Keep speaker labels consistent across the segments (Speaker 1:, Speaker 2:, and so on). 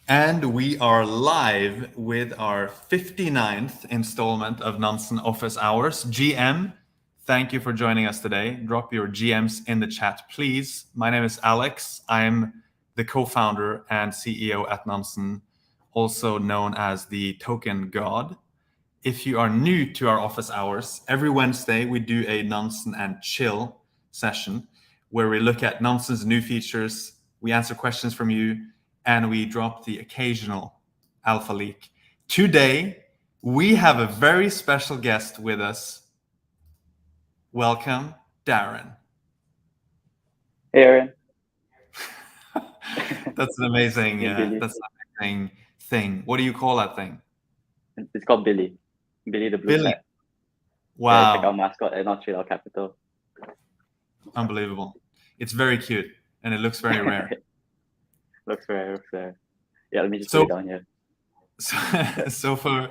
Speaker 1: And we are live with our 59th installment of Nansen Office Hours. GM, thank you for joining us today. Drop your GMs in the chat, please. My name is Alex. I'm the co-founder and CEO at Nansen, also known as the Token God. If you are new to our office hours, every Wednesday we do a Nansen and Chill session where we look at Nansen's new features, we answer questions from you, and we drop the occasional alpha leak. Today, we have a very special guest with us. Welcome, Darren.
Speaker 2: Hey, Aaron.
Speaker 1: That's an amazing,
Speaker 2: Billy.
Speaker 1: that's an amazing thing. What do you call that thing?
Speaker 2: It's called Billy. Billy the Blue
Speaker 1: Billy.
Speaker 2: Cat.
Speaker 1: Wow.
Speaker 2: Yeah, check out mascot at Not Trade Capital.
Speaker 1: Unbelievable. It's very cute and it looks very rare.
Speaker 2: LooksRare. Yeah, let me just put it down here.
Speaker 1: So for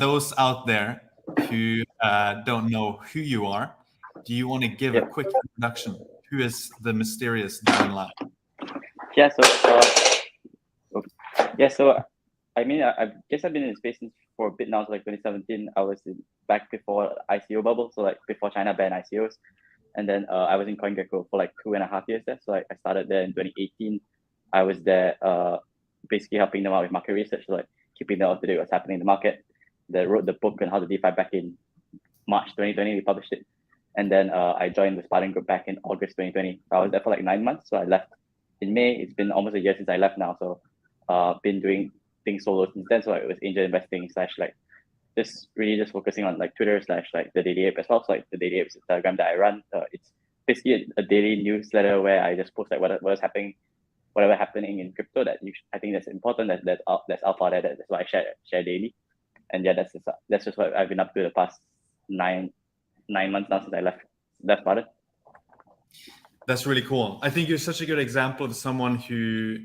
Speaker 1: those out there who don't know who you are, do you want to give a quick introduction? Who is the mysterious Darren Lau?
Speaker 2: So I mean, I guess I've been in space for a bit now. So like 2017, I was back before ICO bubble, so like before China banned ICOs, and then I was in CoinGecko for like 2.5 years there. So like I started there in 2018. I was there basically helping them out with market research, so like keeping them up to date what's happening in the market. They wrote the book on how to DeFi back in March 2020. We published it, and then I joined the Spartan group back in August 2020. I was there for like 9 months, so I left in May. It's been almost a year since I left now, so been doing things solo since then. So it was angel investing / like just focusing on like Twitter / like the Daily Ape as well. So like the Daily Ape is a Telegram that I run. It's basically a daily newsletter where I just post like what is happening, whatever happening in crypto that I think that's important. That's alpha there. That's what I share daily. And yeah, that's just what I've been up to the past nine months now since I left Spartan.
Speaker 1: That's really cool. I think you're such a good example of someone who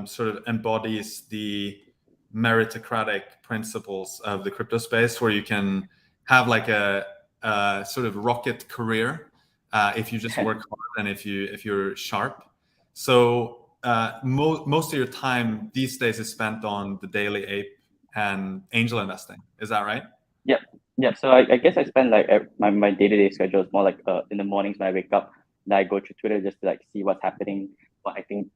Speaker 1: sort of embodies the meritocratic principles of the crypto space, where you can have like a sort of rocket career if you just work hard and if you're sharp. So most of your time these days is spent on the Daily Ape and angel investing. Is that right?
Speaker 2: Yeah. So I guess I spend like my day-to-day schedule is more like in the mornings when I wake up, then I go through Twitter just to like see what's happening, what I think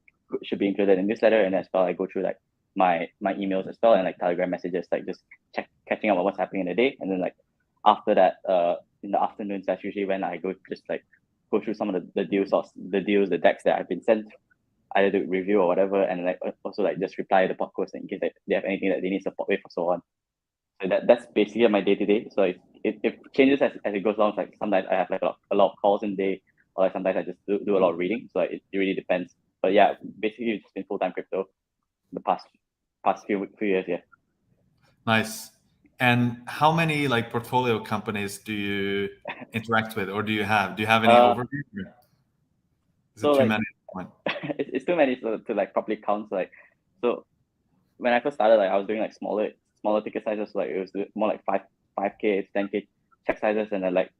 Speaker 2: should be included in newsletter, and as well I go through like my emails as well and like Telegram messages, like just catching up on what's happening in the day, and then like after that, in the afternoons, that's usually when I go through some of the the decks that I've been sent, either to review or whatever, and like also like just reply to the podcast in case they have anything that they need support with or so on. So that's basically my day to day. So it changes as it goes along. Like sometimes I have like a lot of calls in the day, or like sometimes I just do a lot of reading. So it really depends. But yeah, basically it's been full time crypto the past few years. Yeah.
Speaker 1: Nice. And how many like portfolio companies do you interact with, or do you have? Do you have any overview? Is it too many?
Speaker 2: It's too many to like properly count. Like, so when I first started, like I was doing like smaller ticket sizes. Like it was more like 5K, 10K check sizes, and then like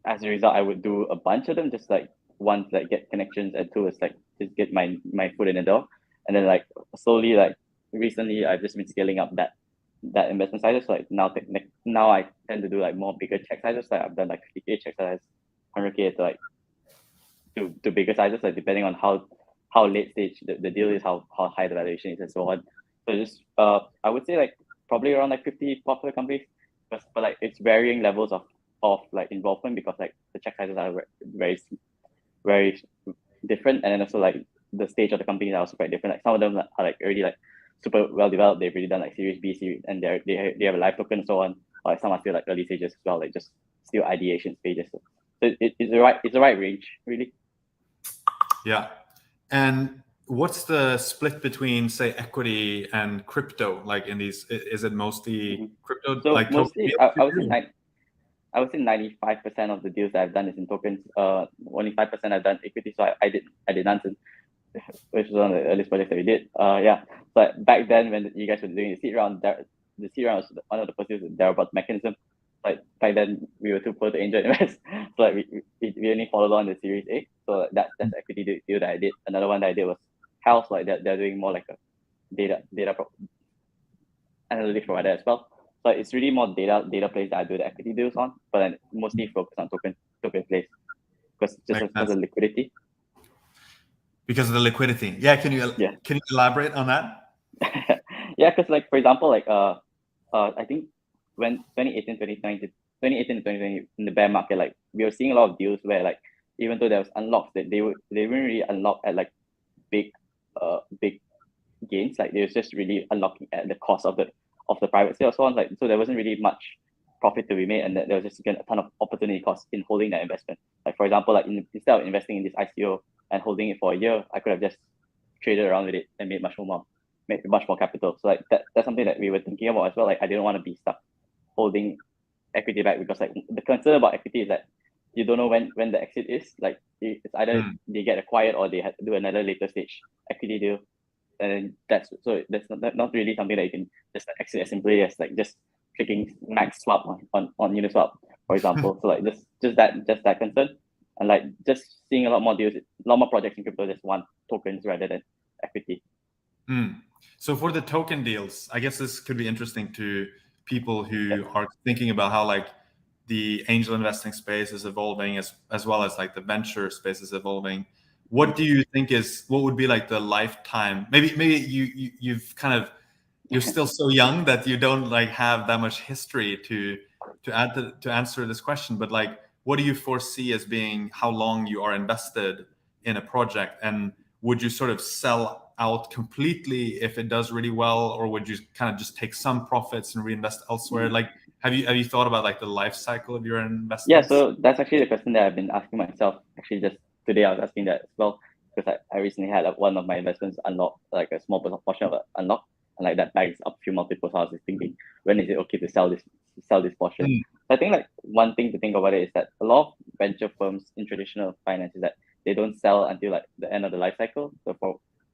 Speaker 2: as a result, I would do a bunch of them. Just like one to like get connections, and two is like just get my foot in the door, and then like slowly like recently I've just been scaling up that investment sizes. So, like now I tend to do like more bigger check sizes. Like I've done like 50K check size, 100K to like to bigger sizes, like depending on how late stage the deal is, how high the valuation is, and so on. So just I would say like probably around like 50 portfolio companies, but like it's varying levels of like involvement, because like the check sizes are very very different, and then also like the stage of the company are also quite different. Like some of them are like already like super well developed. They've already done like Series B, Series, and they have a live token and so on. Or like some are still like early stages as well, like just still ideation stages. So it's the right range, really.
Speaker 1: Yeah. And what's the split between, say, equity and crypto? Like in these, is it mostly crypto?
Speaker 2: So
Speaker 1: like
Speaker 2: mostly, I would say 95% of the deals that I've done is in tokens. Only 5% I've done equity. So I did Nansen, which was one of the earliest projects that we did. Yeah. But back then, when you guys were doing the seed round, the seed round was one of the pursuits of Darabot mechanism. Like back then, we were too poor to angel invest, so like we only followed on the Series A. So that's equity deal that I did. Another one that I did was health, like they're doing more like a data analytics provider as well. So it's really more data plays that I do the equity deals on, but then mostly focus on token plays because of the liquidity.
Speaker 1: Because of the liquidity. Yeah, can you elaborate on that?
Speaker 2: Yeah, because like for example, like I think when 2018 to 2020 in the bear market, like we were seeing a lot of deals where like even though there was unlocks, that they weren't really unlocked at like big gains. Like they was just really unlocking at the cost of the private sale, so on. Like so there wasn't really much profit to be made, and there was just again a ton of opportunity cost in holding that investment. Like for example, like instead of investing in this ICO and holding it for a year, I could have just traded around with it and made much more capital. So like that's something that we were thinking about as well. Like I didn't want to be stuck holding equity back, because like the concern about equity is that you don't know when the exit is. Like it's either they get acquired or they have to do another later stage equity deal, and that's not really something that you can just exit as simply as like just clicking max swap on Uniswap, for example. So like just that concern, and like just seeing a lot more deals, a lot more projects in crypto just want tokens rather than equity.
Speaker 1: So for the token deals, I guess this could be interesting to people who are thinking about how like the angel investing space is evolving as well as like the venture space is evolving. What do you think what would be like the lifetime? Maybe you've kind of, you're still so young that you don't like have that much history to answer this question, but like what do you foresee as being how long you are invested in a project, and would you sort of sell out completely if it does really well, or would you kind of just take some profits and reinvest elsewhere? Like have you thought about like the life cycle of your investments?
Speaker 2: Yeah, so that's actually the question that I've been asking myself. Actually, just today I was asking that as well, because I recently had like, one of my investments unlocked, like a small portion of it unlocked, and like that bags up a few multiples. So I was just thinking, when is it okay to sell this portion? So I think like one thing to think about it is that a lot of venture firms in traditional finance is that they don't sell until like the end of the life cycle. So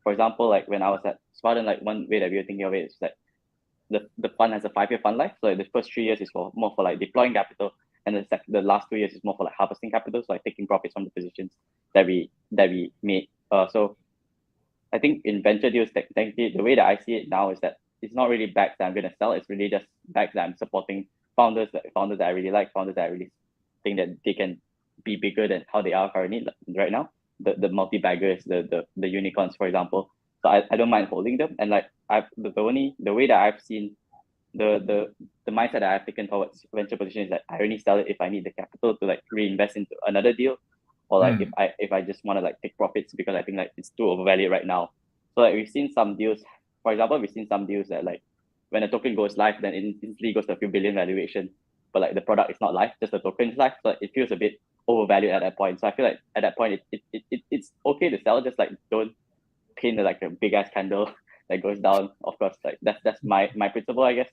Speaker 2: for example, like when I was at Spartan, like one way that we were thinking of it is that the fund has a 5-year fund life. So like the first 3 years is more for like deploying capital, and the last 2 years is more for like harvesting capital, so like taking profits from the positions that we made. So I think in venture deals, technically, the way that I see it now is that it's not really bags that I'm going to sell. It's really just bags that I'm supporting founders that I really like, founders that I really think that they can be bigger than how they are currently right now. The multi-baggers, the unicorns, for example. So I don't mind holding them, and like the way that I've seen the mindset that I've taken towards venture position is that I only sell it if I need the capital to like reinvest into another deal, or like if I just want to like take profits because I think like it's too overvalued right now. So like we've seen some deals, for example, that like when a token goes live, then it instantly goes to a few billion valuation, but like the product is not live, just the token is live. So it feels a bit overvalued at that point. So I feel like at that point it's okay to sell, just like don't paint like a big ass candle that goes down. Of course, like that's my principle, I guess.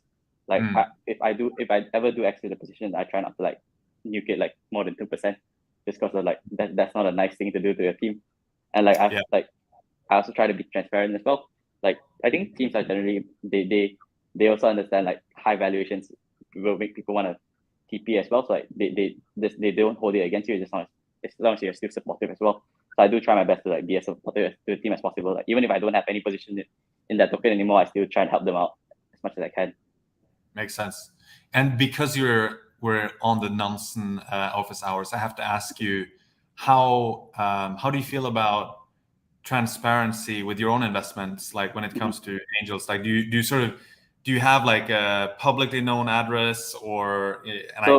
Speaker 2: Like if I ever do exit the position, I try not to like nuke it like more than 2%, just because of like that's not a nice thing to do to your team. And like I also try to be transparent as well. Like I think teams are generally they also understand like high valuations will make people want to TP as well. So like they don't hold it against you, as long as you're still supportive as well. So I do try my best to like be as supportive to the team as possible. Like even if I don't have any position in that token anymore, I still try and help them out as much as I can.
Speaker 1: Makes sense. And because we're on the Nansen office hours, I have to ask you how do you feel about transparency with your own investments, like when it comes to angels? Like do you have like a publicly known address, or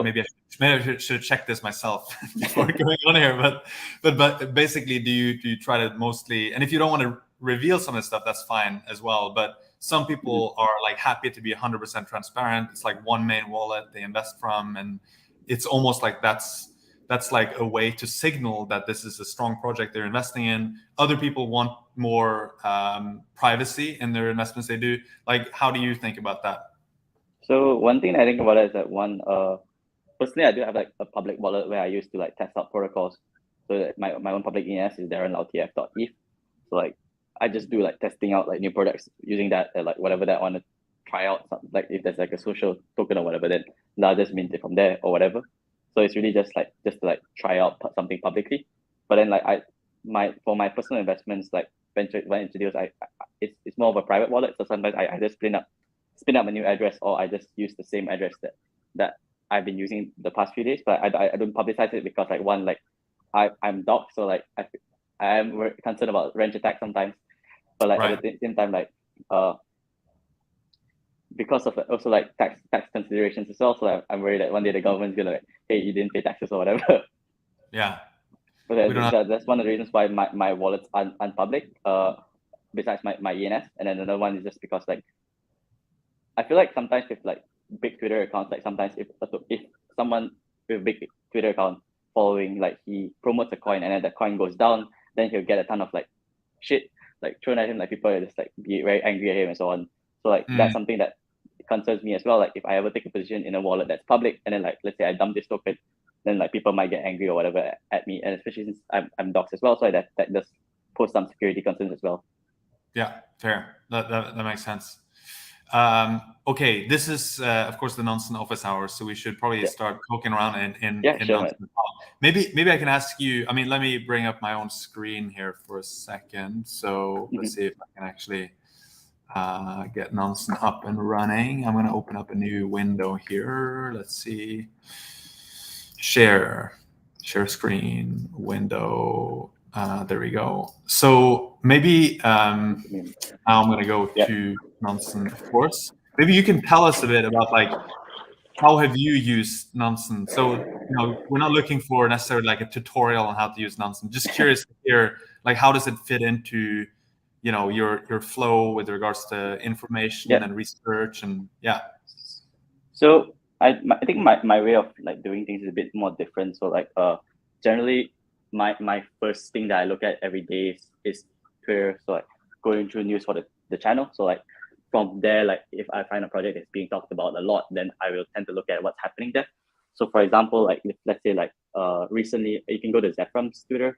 Speaker 1: maybe I should check this myself before going on here, but basically do you try to mostly, and if you don't want to reveal some of the stuff, that's fine as well, but some people are like happy to be 100% transparent. It's like one main wallet they invest from, and it's almost like that's like a way to signal that this is a strong project they're investing in. Other people want more privacy in their investments they do. Like, how do you think about that?
Speaker 2: So one thing I think about it is that personally, I do have like a public wallet where I used to like test out protocols. So that my own public ENS is darren.ltf.eth. So like I just do like testing out like new products using that, like whatever that I want to try out. Like if there's like a social token or whatever, then I'll just mint it from there or whatever. So it's really just to like try out something publicly. But then like for my personal investments, like introduced, it's more of a private wallet. So sometimes I just spin up a new address, or I just use the same address that I've been using the past few days. But I don't publicize it because like one, like I'm doxxed, so like I am concerned about range attack sometimes. But like at the same time, like because of also like tax considerations as well. So like, I'm worried that one day the government's gonna like, hey, you didn't pay taxes or whatever.
Speaker 1: Yeah.
Speaker 2: But that's one of the reasons why my wallet's unpublic. Besides my ENS, and then another one is just because like I feel like sometimes with like big Twitter accounts, like sometimes if someone with a big Twitter account following, like he promotes a coin and then the coin goes down, then he'll get a ton of like shit like thrown at him, like people just like be very angry at him and so on. So like that's something that concerns me as well. Like if I ever take a position in a wallet that's public, and then like let's say I dump this token, then like people might get angry or whatever at me, and especially since I'm doxxed as well, so that does pose some security concerns as well.
Speaker 1: Yeah, fair. That makes sense. Okay, this is of course the Nansen office hours, so we should probably start poking around in
Speaker 2: sure,
Speaker 1: Nansen. Maybe I can ask you. I mean, let me bring up my own screen here for a second. So let's see if I can actually get Nansen up and running. I'm going to open up a new window here. Let's see. Share screen window. There we go. So maybe now I'm going to go to Nansen, of course. Maybe you can tell us a bit about like how have you used Nansen? So we're not looking for necessarily like a tutorial on how to use Nansen. Just curious to hear like how does it fit into your flow with regards to information and research and
Speaker 2: So I think my way of like doing things is a bit more different. So like generally my first thing that I look at every day is Twitter. So like going through news for the channel. So like from there, like if I find a project that's being talked about a lot, then I will tend to look at what's happening there. So for example, like if, let's say like recently, you can go to Zephram's Twitter.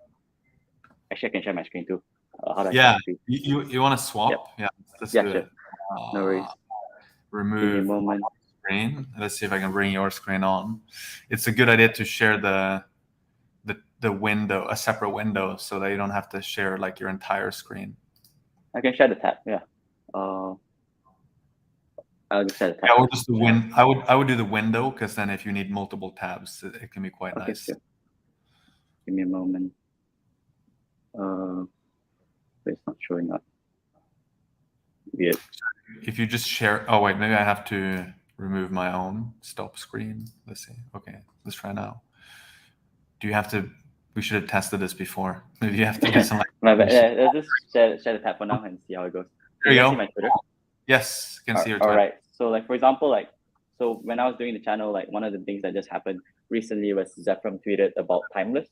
Speaker 2: Actually, I can share my screen too. How do I share my screen?
Speaker 1: You want to swap?
Speaker 2: Yeah, sure. No worries.
Speaker 1: Remove screen. Let's see if I can bring your screen on. It's a good idea to share the window, a separate window, so that you don't have to share like your entire screen.
Speaker 2: I can share the tab. Yeah. I'll just share the tab.
Speaker 1: Yeah, or just the I would do the window, because then if you need multiple tabs, it can be quite nice.
Speaker 2: Sure. Give me a moment. It's not showing up. Weird.
Speaker 1: If you just share, oh wait, maybe I have to remove my own stop screen. Let's see. Okay, let's try now. Do you have to? We should have tested this before. Maybe you have to do something.
Speaker 2: Let's just share the tab for now and see how it goes.
Speaker 1: There you go.
Speaker 2: See my Twitter?
Speaker 1: Yes, can see your
Speaker 2: All
Speaker 1: Twitter.
Speaker 2: right. So like for example, like so when I was doing the channel, like one of the things that just happened recently was Zephram tweeted about Timeless.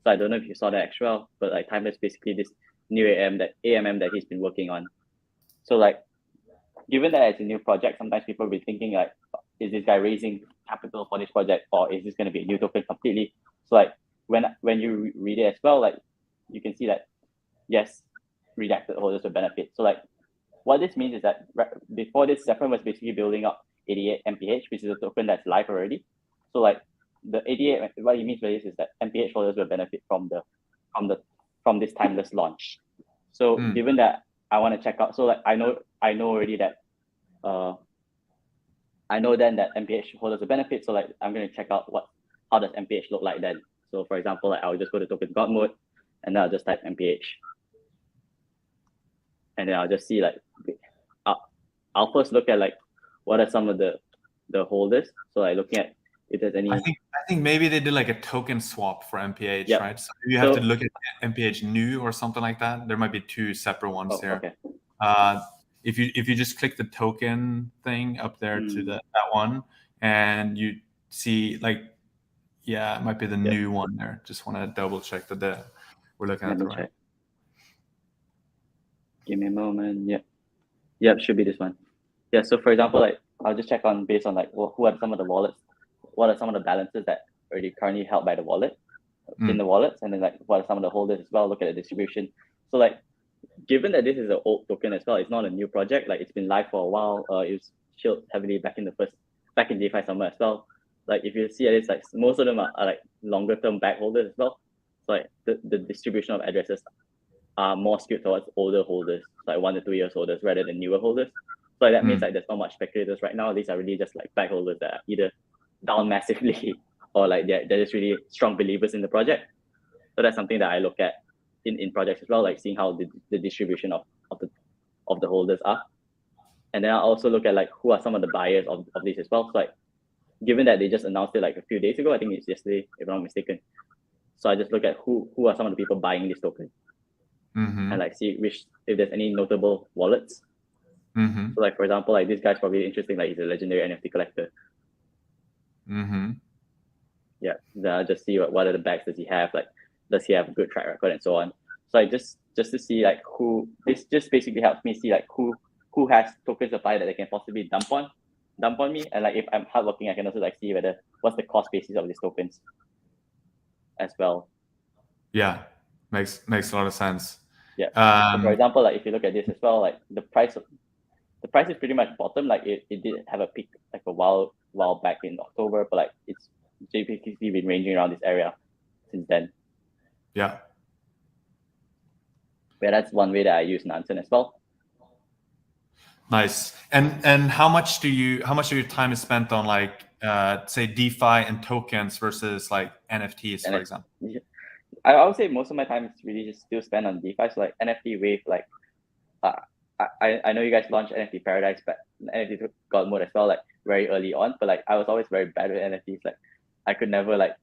Speaker 2: So I don't know if you saw that as well, but like Timeless basically this new AMM that he's been working on. So like, given that it's a new project, sometimes people will be thinking like, is this guy raising capital for this project, or is this going to be a new token completely? So like when you read it as well, like you can see that yes, redacted holders will benefit. So like what this means is that before this, Zephram was basically building up 88 MPH, which is a token that's live already. So like the 88, what he means by this is that MPH holders will benefit from this Timeless launch. So given that I want to check out, so like I know already that I know then that MPH holders will benefit. So like I'm going to check out how does MPH look like then. So for example, like I'll just go to token god mode, and then I'll just type MPH, and then I'll just see like I'll first look at like what are some of the holders. So like looking at if there's any.
Speaker 1: I think maybe they did like a token swap for MPH, right? So you have to look at MPH new or something like that. There might be two separate ones there.
Speaker 2: Okay.
Speaker 1: If you just click the token thing up there to that one, and you see like, yeah, it might be the new one there. Just want to double check that we're looking at the right.
Speaker 2: Give me a moment. Yep, should be this one. Yeah. So for example, like I'll just check on based on like who are some of the wallets, what are some of the balances that are already currently held by the wallet in the wallets, and then like what are some of the holders as well. Look at the distribution. So like, given that this is an old token as well, it's not a new project. Like it's been live for a while. It was chilled heavily back in DeFi summer as well. Like if you see it, it's like most of them are like longer term back holders as well. So like the distribution of addresses are more skewed towards older holders, like 1 to 2 years holders rather than newer holders. So that means like there's not much speculators right now. These are really just like back holders that are either down massively or like they're just really strong believers in the project. So that's something that I look at in projects as well, like seeing how the distribution of the holders are. And then I also look at like who are some of the buyers of this as well. So like given that they just announced it like a few days ago, I think it's yesterday, if I'm not mistaken. So I just look at who are some of the people buying this token, and like see if there's any notable wallets. So like for example, like this guy's probably interesting, like he's a legendary NFT collector. Yeah, then I'll just see what are the bags does he have, like does he have a good track record and so on. So like just to see like who, this just basically helps me see like who has token supply that they can possibly dump on me, and like if I'm hardworking, I can also like see whether what's the cost basis of these tokens as well.
Speaker 1: Yeah, makes a lot of sense.
Speaker 2: Yeah. So for example, like if you look at this as well, like the price is pretty much bottom. Like it did have a peak like a while back in October, but like it's basically been ranging around this area since then.
Speaker 1: Yeah.
Speaker 2: Yeah, that's one way that I use Nansen as well.
Speaker 1: Nice. And how much of your time is spent on like say DeFi and tokens versus like NFTs, for example?
Speaker 2: I would say most of my time is really just still spent on DeFi. So like NFT Wave, like I know you guys launched NFT Paradise, but NFT God Mode as well, like very early on. But like I was always very bad with NFTs. Like I could never, like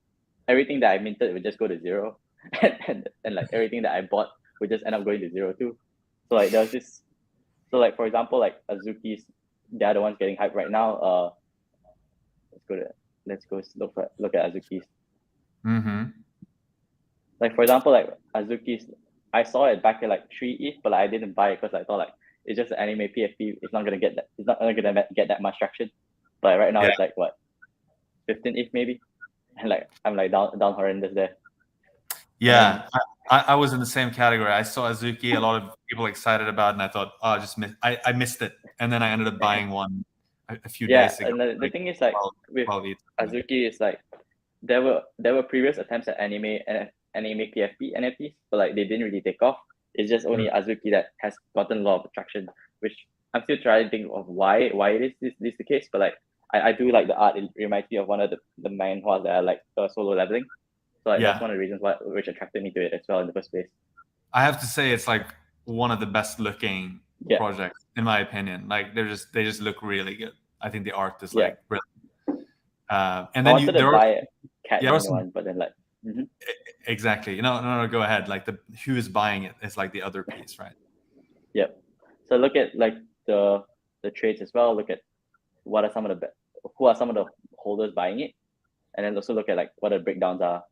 Speaker 2: everything that I minted would just go to zero, and like everything that I bought would just end up going to zero too. So like there was this. So like for example, like Azuki's, the other ones getting hyped right now. Let's go look at Azuki's. Like for example, like Azuki's, I saw it back at like 3 ETH, but like, I didn't buy it because I thought like it's just an anime PFP. It's not gonna get that much traction. But right now it's like what, 15 ETH maybe, and like I'm like down horrendous there.
Speaker 1: Yeah, I was in the same category. I saw Azuki, a lot of people excited about it, and I thought, oh, I missed it, and then I ended up buying one a few days ago.
Speaker 2: And the thing is like 12 with Azuki is like there were previous attempts at anime PFP NFTs, but like they didn't really take off. It's just only Azuki that has gotten a lot of traction, which I'm still trying to think of why it is this the case. But like I do like the art. It reminds me of one of the manhwas that I like, solo leveling. So like that's one of the reasons which attracted me to it as well in the first place. I
Speaker 1: have to say it's like one of the best looking projects in my opinion. Like they just look really good. I think the art is like really. And then you
Speaker 2: buy a cat one, but then like.
Speaker 1: Exactly. No, go ahead. Like who is buying it is like the other piece, right?
Speaker 2: Yep. So look at like the trades as well. Look at who are some of the holders buying it, and then also look at like what the breakdowns are.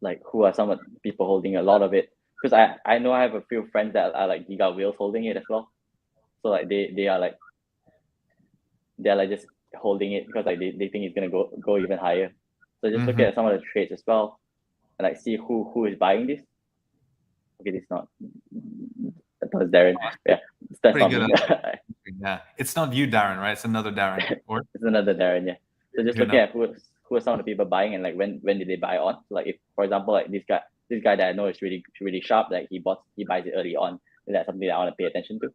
Speaker 2: Like who are some of the people holding a lot of it? Because I know I have a few friends that are like Giga Whales holding it as well. So like they are like just holding it because like they think it's gonna go even higher. So just look at some of the trades as well, and like see who is buying this. Okay, this is not. That was Darren. Yeah, that's not me.
Speaker 1: Yeah, it's not you, Darren, right? It's another Darren. Or
Speaker 2: it's another Darren. Yeah. So just look at who are some of the people buying, and like when did they buy on? So like if for example like this guy that I know is really sharp, like he buys it early on, and that's something that I want to pay attention to.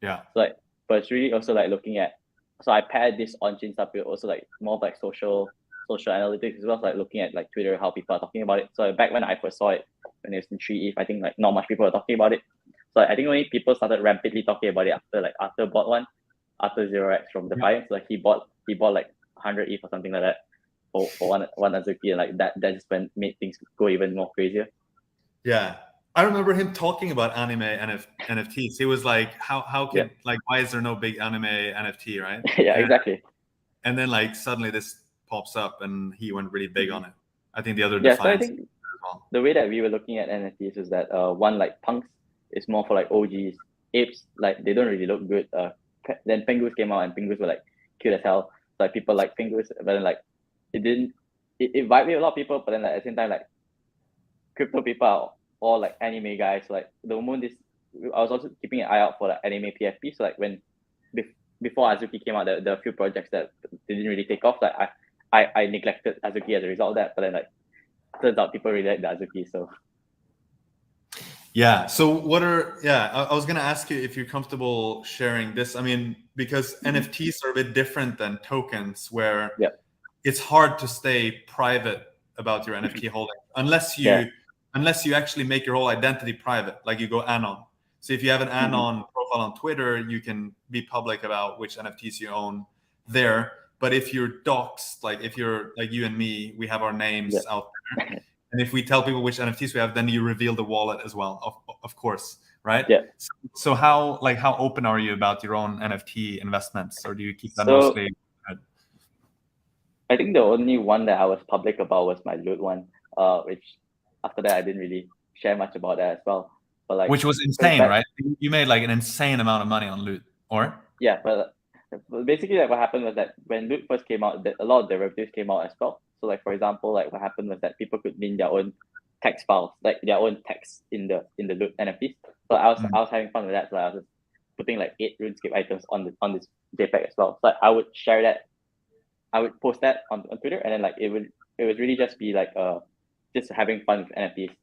Speaker 1: Yeah.
Speaker 2: So like, but it's really also like looking at. So I paired this on-chain stuff with also like more of like social analytics as well, so like looking at like Twitter, how people are talking about it. So back when I first saw it, when it was in 3 ETH, I think like not much people were talking about it. So I think only people started rapidly talking about it after bought one, after 0x from DeFi. So like he bought like 100 ETH or something like that for one Azuki, and like that just made things go even more crazier.
Speaker 1: Yeah. I remember him talking about anime NFTs. He was like, how can like why is there no big anime NFT, right?
Speaker 2: Exactly.
Speaker 1: And then like suddenly this pops up and he went really big on it. I think the other
Speaker 2: so I think the way that we were looking at NFTs is that one like punks is more for like OGs. Apes, like they don't really look good. Then penguins came out and penguins were like cute as hell. So, like people like penguins, but then like it vibed with a lot of people, but then like, at the same time like crypto people are all like anime guys. So, like the moment I was also keeping an eye out for like anime PFP. So like when before Azuki came out, there were a few projects that didn't really take off. Like I neglected Azuki as a result of that, but then like turns out people really like the Azuki, so
Speaker 1: Yeah. So what are, I was going to ask you if you're comfortable sharing this. I mean, because NFTs are a bit different than tokens where
Speaker 2: Yeah.
Speaker 1: it's hard to stay private about your NFT holding unless you actually make your whole identity private, like you go anon. So if you have an anon profile on Twitter, you can be public about which NFTs you own there. But if you're doxed, like if you're like you and me, we have our names out there. And if we tell people which NFTs we have, then you reveal the wallet as well, of course, right?
Speaker 2: Yeah.
Speaker 1: So how open are you about your own NFT investments, or do you keep that
Speaker 2: So
Speaker 1: mostly?
Speaker 2: I think the only one that I was public about was my loot one, which after that I didn't really share much about that as well. But like,
Speaker 1: Which was insane, right? You made like an insane amount of money on loot, or?
Speaker 2: Yeah, but basically, like what happened was that when loot first came out, a lot of derivatives came out as well. So like for example, like what happened was that people could mint their own text files, like their own text in the loot NFTs. So I was having fun with that. So I was just putting like 8 RuneScape items on this JPEG as well. So I would share that, I would post that on Twitter, and then like it would really just be like just having fun with NFTs.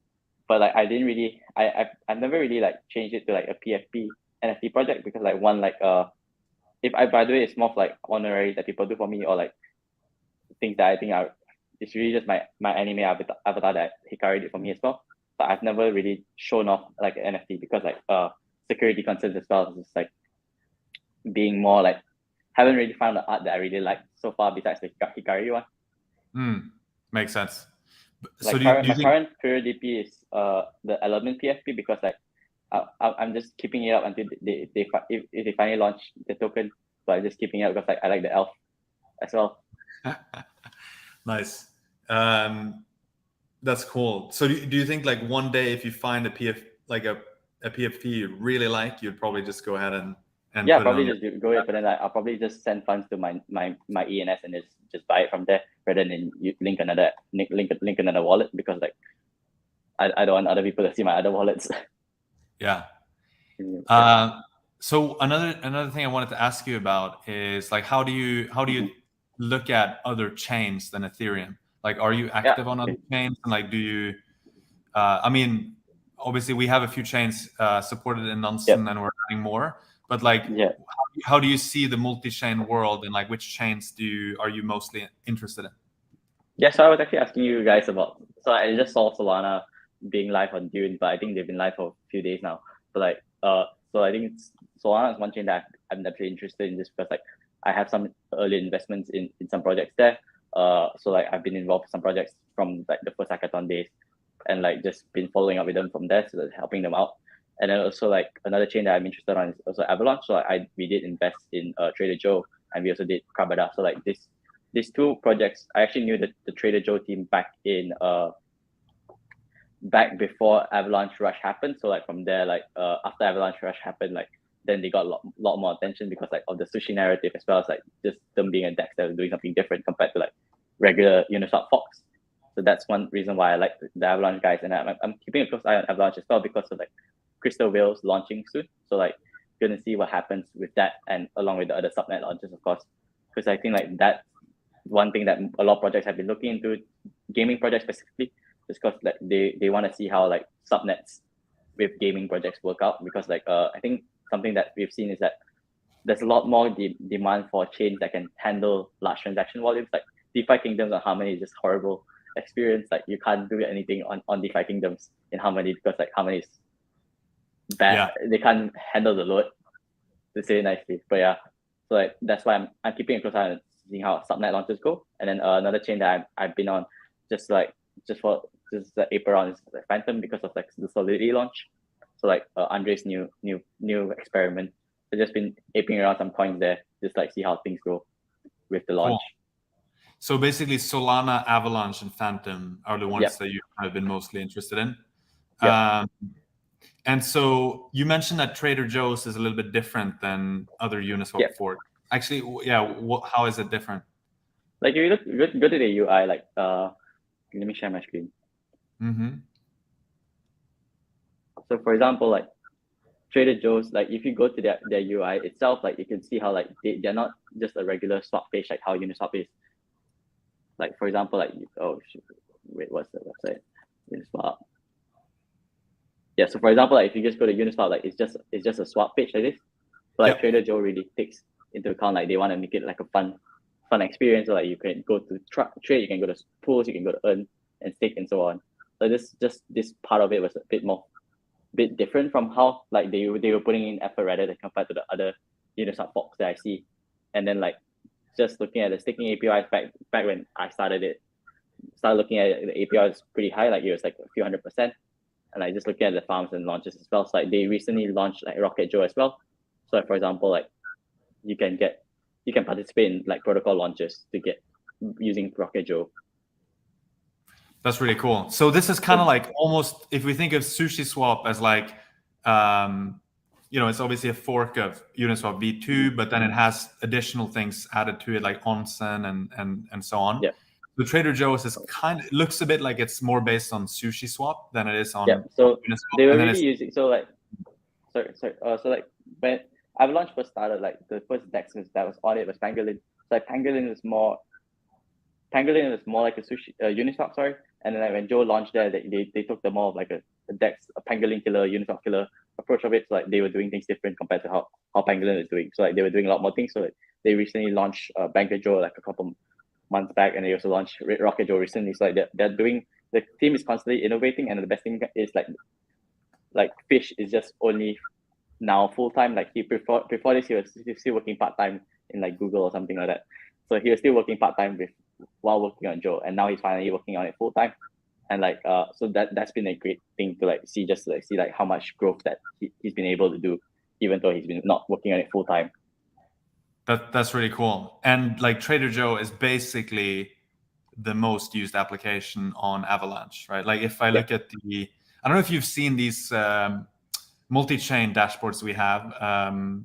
Speaker 2: But like I didn't really I've never really like changed it to like a PFP NFT project because like one like if I by the way it's more of like honorary that people do for me or like things that I think are it's really just my anime avatar that Hikari did for me as well. But I've never really shown off like an NFT because like security concerns as well. It's just like being more like haven't really found the art that I really like so far besides the Hikari one.
Speaker 1: Makes sense.
Speaker 2: Like
Speaker 1: so
Speaker 2: do you think current period DP is the Element PFP because like I'm just keeping it up until if they finally launch the token, but I'm just keeping it up because like I like the elf as well.
Speaker 1: Nice. That's cool. So do you think like one day if you find a PFP you really like, you'd probably just go ahead and
Speaker 2: yeah, probably just go it, but then I'll probably just send funds to my ENS and just buy it from there rather than you link another wallet because like I don't want other people to see my other wallets.
Speaker 1: Yeah. So another thing I wanted to ask you about is like how do you look at other chains than Ethereum? Like, are you active on other chains? And like, do you? I mean, obviously we have a few chains supported in Nansen, and we're adding more. But like, how do you see the multi-chain world, and like, which chains are you mostly interested in?
Speaker 2: Yeah, so I was actually asking you guys about. So I just saw Solana being live on Dune, but I think they've been live for a few days now. But like, so I think Solana is one chain that I'm definitely interested in, just because like I have some early investments in some projects there. So like I've been involved in some projects from like the first hackathon days, and like just been following up with them from there, so that's helping them out. And then also like another chain that I'm interested on is also Avalanche. So like, we did invest in Trader Joe, and we also did Crabada. So like these two projects, I actually knew the Trader Joe team back before Avalanche Rush happened. So like from there, like after Avalanche Rush happened, like then they got a lot more attention because like of the sushi narrative, as well as like just them being a DEX that was doing something different compared to like regular Uniswap Fox. So that's one reason why I like the Avalanche guys, and I'm keeping a close eye on Avalanche as well because of like Crystal Whales launching soon. So like gonna see what happens with that, and along with the other subnet launches, of course, because I think like that one thing that a lot of projects have been looking into, gaming projects specifically, just because like they want to see how like subnets with gaming projects work out. Because like I think something that we've seen is that there's a lot more demand for chains that can handle large transaction volumes. Like DeFi Kingdoms on Harmony is just horrible experience. Like you can't do anything on DeFi Kingdoms in Harmony because like Harmony is bad. Yeah. They can't handle the load, to say it nicely. But yeah, so like that's why I'm keeping a close eye on seeing how subnet launches go. And then another chain that I've been on just the ape around is like Fantom because of like the Solidity launch. So like Andre's new experiment. So just been aping around some coins there, just like see how things go with the launch. Cool.
Speaker 1: So basically Solana, Avalanche, and Fantom are the ones that you have been mostly interested in. And so you mentioned that Trader Joe's is a little bit different than other Uniswap forks. Actually, how is it different?
Speaker 2: Like if you go to the UI, like let me share my screen. So for example, like Trader Joe's, like if you go to their UI itself, like you can see how like they're not just a regular swap page like how Uniswap is. Like for example, like wait, what's the website? Uniswap. Yeah, so for example, like if you just go to Uniswap, like it's just a swap page like this. But like Trader Joe really takes into account, like they want to make it like a fun experience. So like you can go to trade, you can go to pools, you can go to earn and stake and so on. So this part of it was a bit different from how like they were putting in effort rather than compared to the other Uniswap forks that I see. And then like just looking at the staking APIs back when I started looking at it, the API is pretty high, like it was like a few 100%. And like just looking at the farms and launches as well. So like they recently launched like Rocket Joe as well. So like, for example, like you can participate in like protocol launches to get using Rocket Joe.
Speaker 1: That's really cool. So this is kind of like almost, if we think of SushiSwap as like, it's obviously a fork of Uniswap V2, but then it has additional things added to it like Onsen and so on.
Speaker 2: Yeah.
Speaker 1: The Trader Joe's is it looks a bit like it's more based on SushiSwap than it is on.
Speaker 2: Yeah. So
Speaker 1: Uniswap.
Speaker 2: they were really using so like so like when Avalanche first started, like the first DEX that was on it was Pangolin. So like Pangolin was more like a Uniswap, sorry. And then like when Joe launched there, they took the more of like a DEX, a Pangolin killer, Uniswap killer approach of it. So like they were doing things different compared to how Pangolin is doing. So like they were doing a lot more things. So like they recently launched Banker Joe like a couple months back, and they also launched Rocket Joe recently. So like they're doing, the team is constantly innovating, and the best thing is like Fish is just only now full time. Like before this he was still working part time in like Google or something like that. So he was still working part time while working on Joe, and now he's finally working on it full time. And like so that's been a great thing to like see how much growth that he's been able to do, even though he's been not working on it full time.
Speaker 1: That's really cool. And like Trader Joe is basically the most used application on Avalanche, right? Like if I look at I don't know if you've seen these multi-chain dashboards we have,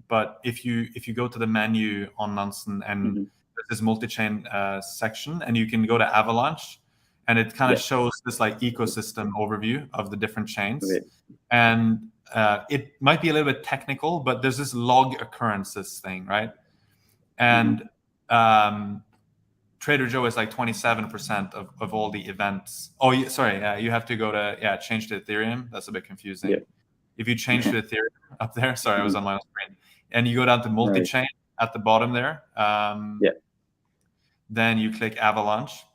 Speaker 1: but if you go to the menu on Nansen and there's this multi-chain section, and you can go to Avalanche, and it kind of shows this like ecosystem overview of the different chains. And it might be a little bit technical, but there's this log occurrences thing, right? And Trader Joe is like 27% of all the events. Oh, sorry, you have to go to change to Ethereum. That's a bit confusing. If you change to Ethereum up there, sorry, I was on my own screen, and you go down to multi-chain at the bottom there, then you click Avalanche.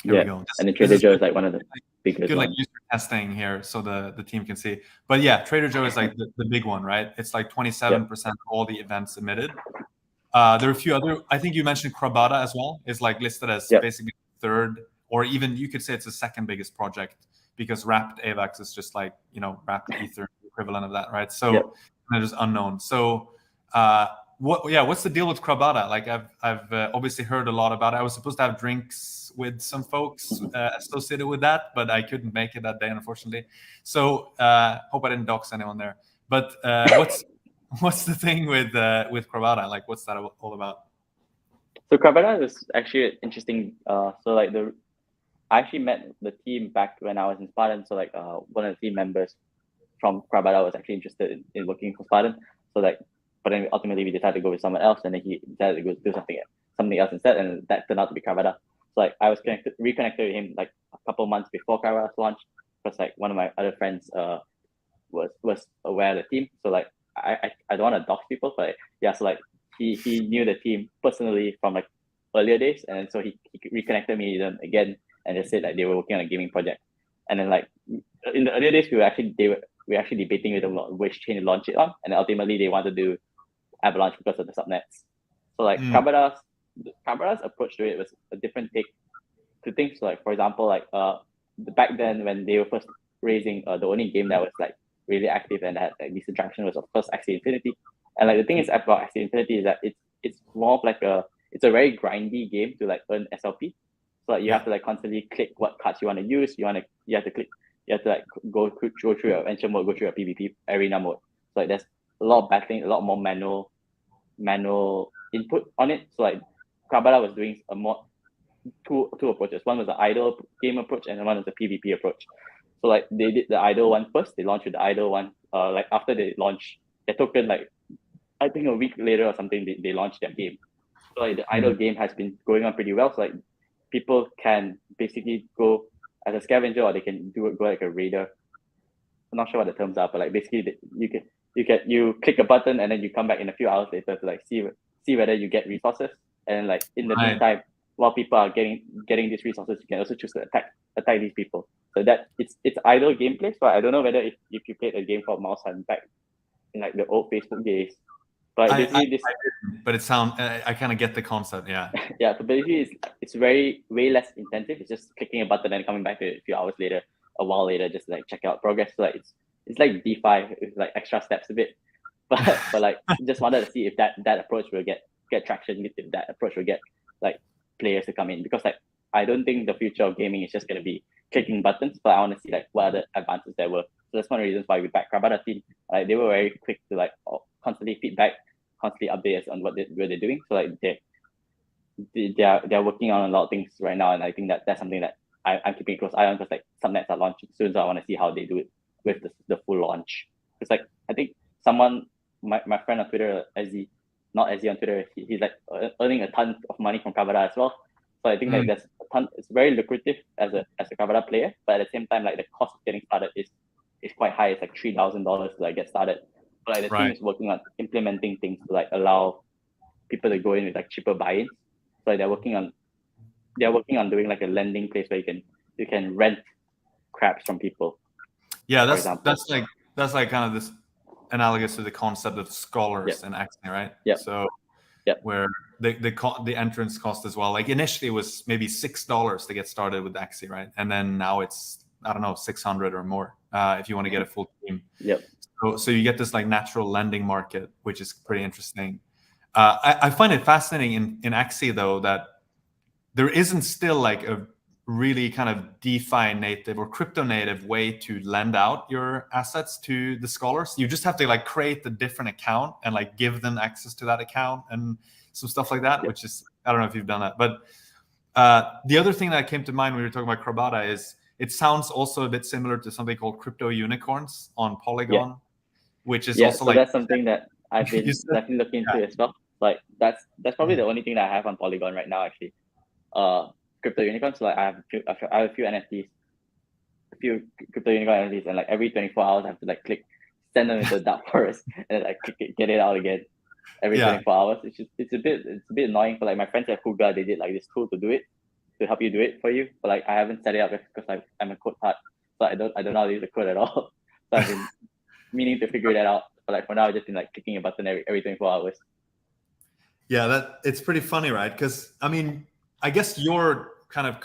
Speaker 1: Here we go.
Speaker 2: And then Trader Joe is like one of the biggest
Speaker 1: good
Speaker 2: ones.
Speaker 1: like user testing here so the team can see. But yeah, Trader Joe is like the big one, right? It's like 27% of all the events submitted. There are a few other. I think you mentioned Crabada as well. Is like listed as basically third, or even you could say it's the second biggest project, because Wrapped AVAX is just like Wrapped Ether equivalent of that, right? So there's unknown. So what's the deal with Crabada? Like I've obviously heard a lot about it. I was supposed to have drinks with some folks associated with that, but I couldn't make it that day, unfortunately. So hope I didn't dox anyone there. But what's the thing with Crabada? Like, what's that all about?
Speaker 2: So Crabada is actually interesting. So like I actually met the team back when I was in Spartan. So like one of the team members from Crabada was actually interested in working for Spartan. So like, but then ultimately we decided to go with someone else, and then he decided to go do something else instead, and that turned out to be Crabada. So like I was reconnected with him like a couple months before Crabada's launch, because like one of my other friends was aware of the team. So like I don't want to dox people, but so like he knew the team personally from like earlier days, and so he reconnected me with them again and just said like they were working on a gaming project. And then like in the earlier days we were actually debating with them which chain to launch it on, and ultimately they wanted to do Avalanche because of the subnets. So like Crabada's approach to it was a different take to things. So like for example, like back then when they were first raising, the only game that was like really active and had like decent traction was of course Axie Infinity. And like the thing is about Axie Infinity is that it's more of like it's a very grindy game to like earn SLP. So like you have to like constantly click what cards you want to use. You have to like go through your adventure mode, go through your PvP arena mode. So like there's a lot of battling, a lot more manual input on it. So like Crabada was doing a more two approaches. One was the idle game approach, and one was the PvP approach. So like they did the idle one first. They launched with the idle one. Like after they launched their token, like I think a week later or something, they launched their game. So like the idle game has been going on pretty well. So like people can basically go as a scavenger, or they can go like a raider not sure what the terms are, but like basically you click a button and then you come back in a few hours later to like see whether you get resources, and like in the meantime, while people are getting these resources, you can also choose to attack these people. So that it's idle gameplay. So I don't know whether if you played a game called Mouse Hunt back in like the old Facebook days. But basically
Speaker 1: but it sounds I kind of get the concept, yeah.
Speaker 2: Yeah, so basically it's way less intensive. It's just clicking a button and coming back to it a few hours later, a while later, just to like check out progress. So like it's like DeFi with like extra steps a bit. But like just wanted to see if that approach will get traction, if that approach will get like players to come in, because like I don't think the future of gaming is just gonna be clicking buttons, but I want to see like what other advances there were. So that's one of the reasons why we backed Crabada team. Like they were very quick to like constantly feedback, constantly update us on what they're doing. So like they're working on a lot of things right now, and I think that's something that I'm keeping a close eye on, because like some nets are launching soon, so I want to see how they do it with the full launch. Because like I think someone, my friend on Twitter, not Ezzy on Twitter, he's like earning a ton of money from Crabada as well. So I think like there's a ton. It's very lucrative as a Crabada player, but at the same time, like the cost of getting started is quite high. It's like $3,000 to like get started. But like the team is working on implementing things to like allow people to go in with like cheaper buy-ins. So like they're working on doing like a lending place where you can rent crabs from people.
Speaker 1: Yeah, that's like kind of this analogous to the concept of scholars in Axie, right?
Speaker 2: Yeah.
Speaker 1: So where the entrance cost as well. Like initially it was maybe $6 to get started with Axie, right? And then now it's, I don't know, 600 or more if you want to get a full team.
Speaker 2: Yep.
Speaker 1: So you get this like natural lending market, which is pretty interesting. I find it fascinating in Axie though that there isn't still like a really kind of DeFi native or crypto native way to lend out your assets to the scholars. You just have to like create a different account and like give them access to that account and some stuff like that, which is, I don't know if you've done that. But the other thing that came to mind when we were talking about Crabada is it sounds also a bit similar to something called crypto unicorns on Polygon, which is also
Speaker 2: so that's something that I've been definitely looking into as well. Like that's probably the only thing that I have on Polygon right now, actually. Crypto unicorns. So like I have a few NFTs, a few crypto unicorn NFTs, and like every 24 hours I have to like send them into the dark forest and then like get it out again every 24 hours. It's a bit annoying for like my friends at Huga. They did like this tool to help you do it for you, but like I haven't set it up because I'm a code part, so I don't know how to use the code at all. So I've been meaning to figure that out, but like for now I've just been like clicking a button every 24 hours.
Speaker 1: Yeah, it's pretty funny, right? Because I mean, I guess your kind of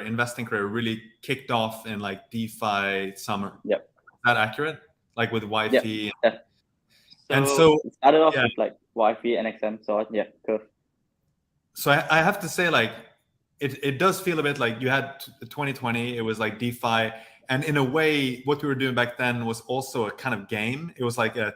Speaker 1: investing career really kicked off in like DeFi summer.
Speaker 2: Yep.
Speaker 1: Is that accurate? Like with YFI?
Speaker 2: Yep.
Speaker 1: So
Speaker 2: it started off with like YFI, NXM, so Curve.
Speaker 1: So I have to say, like, it does feel a bit like you had 2020, it was like DeFi. And in a way, what we were doing back then was also a kind of game. It was like a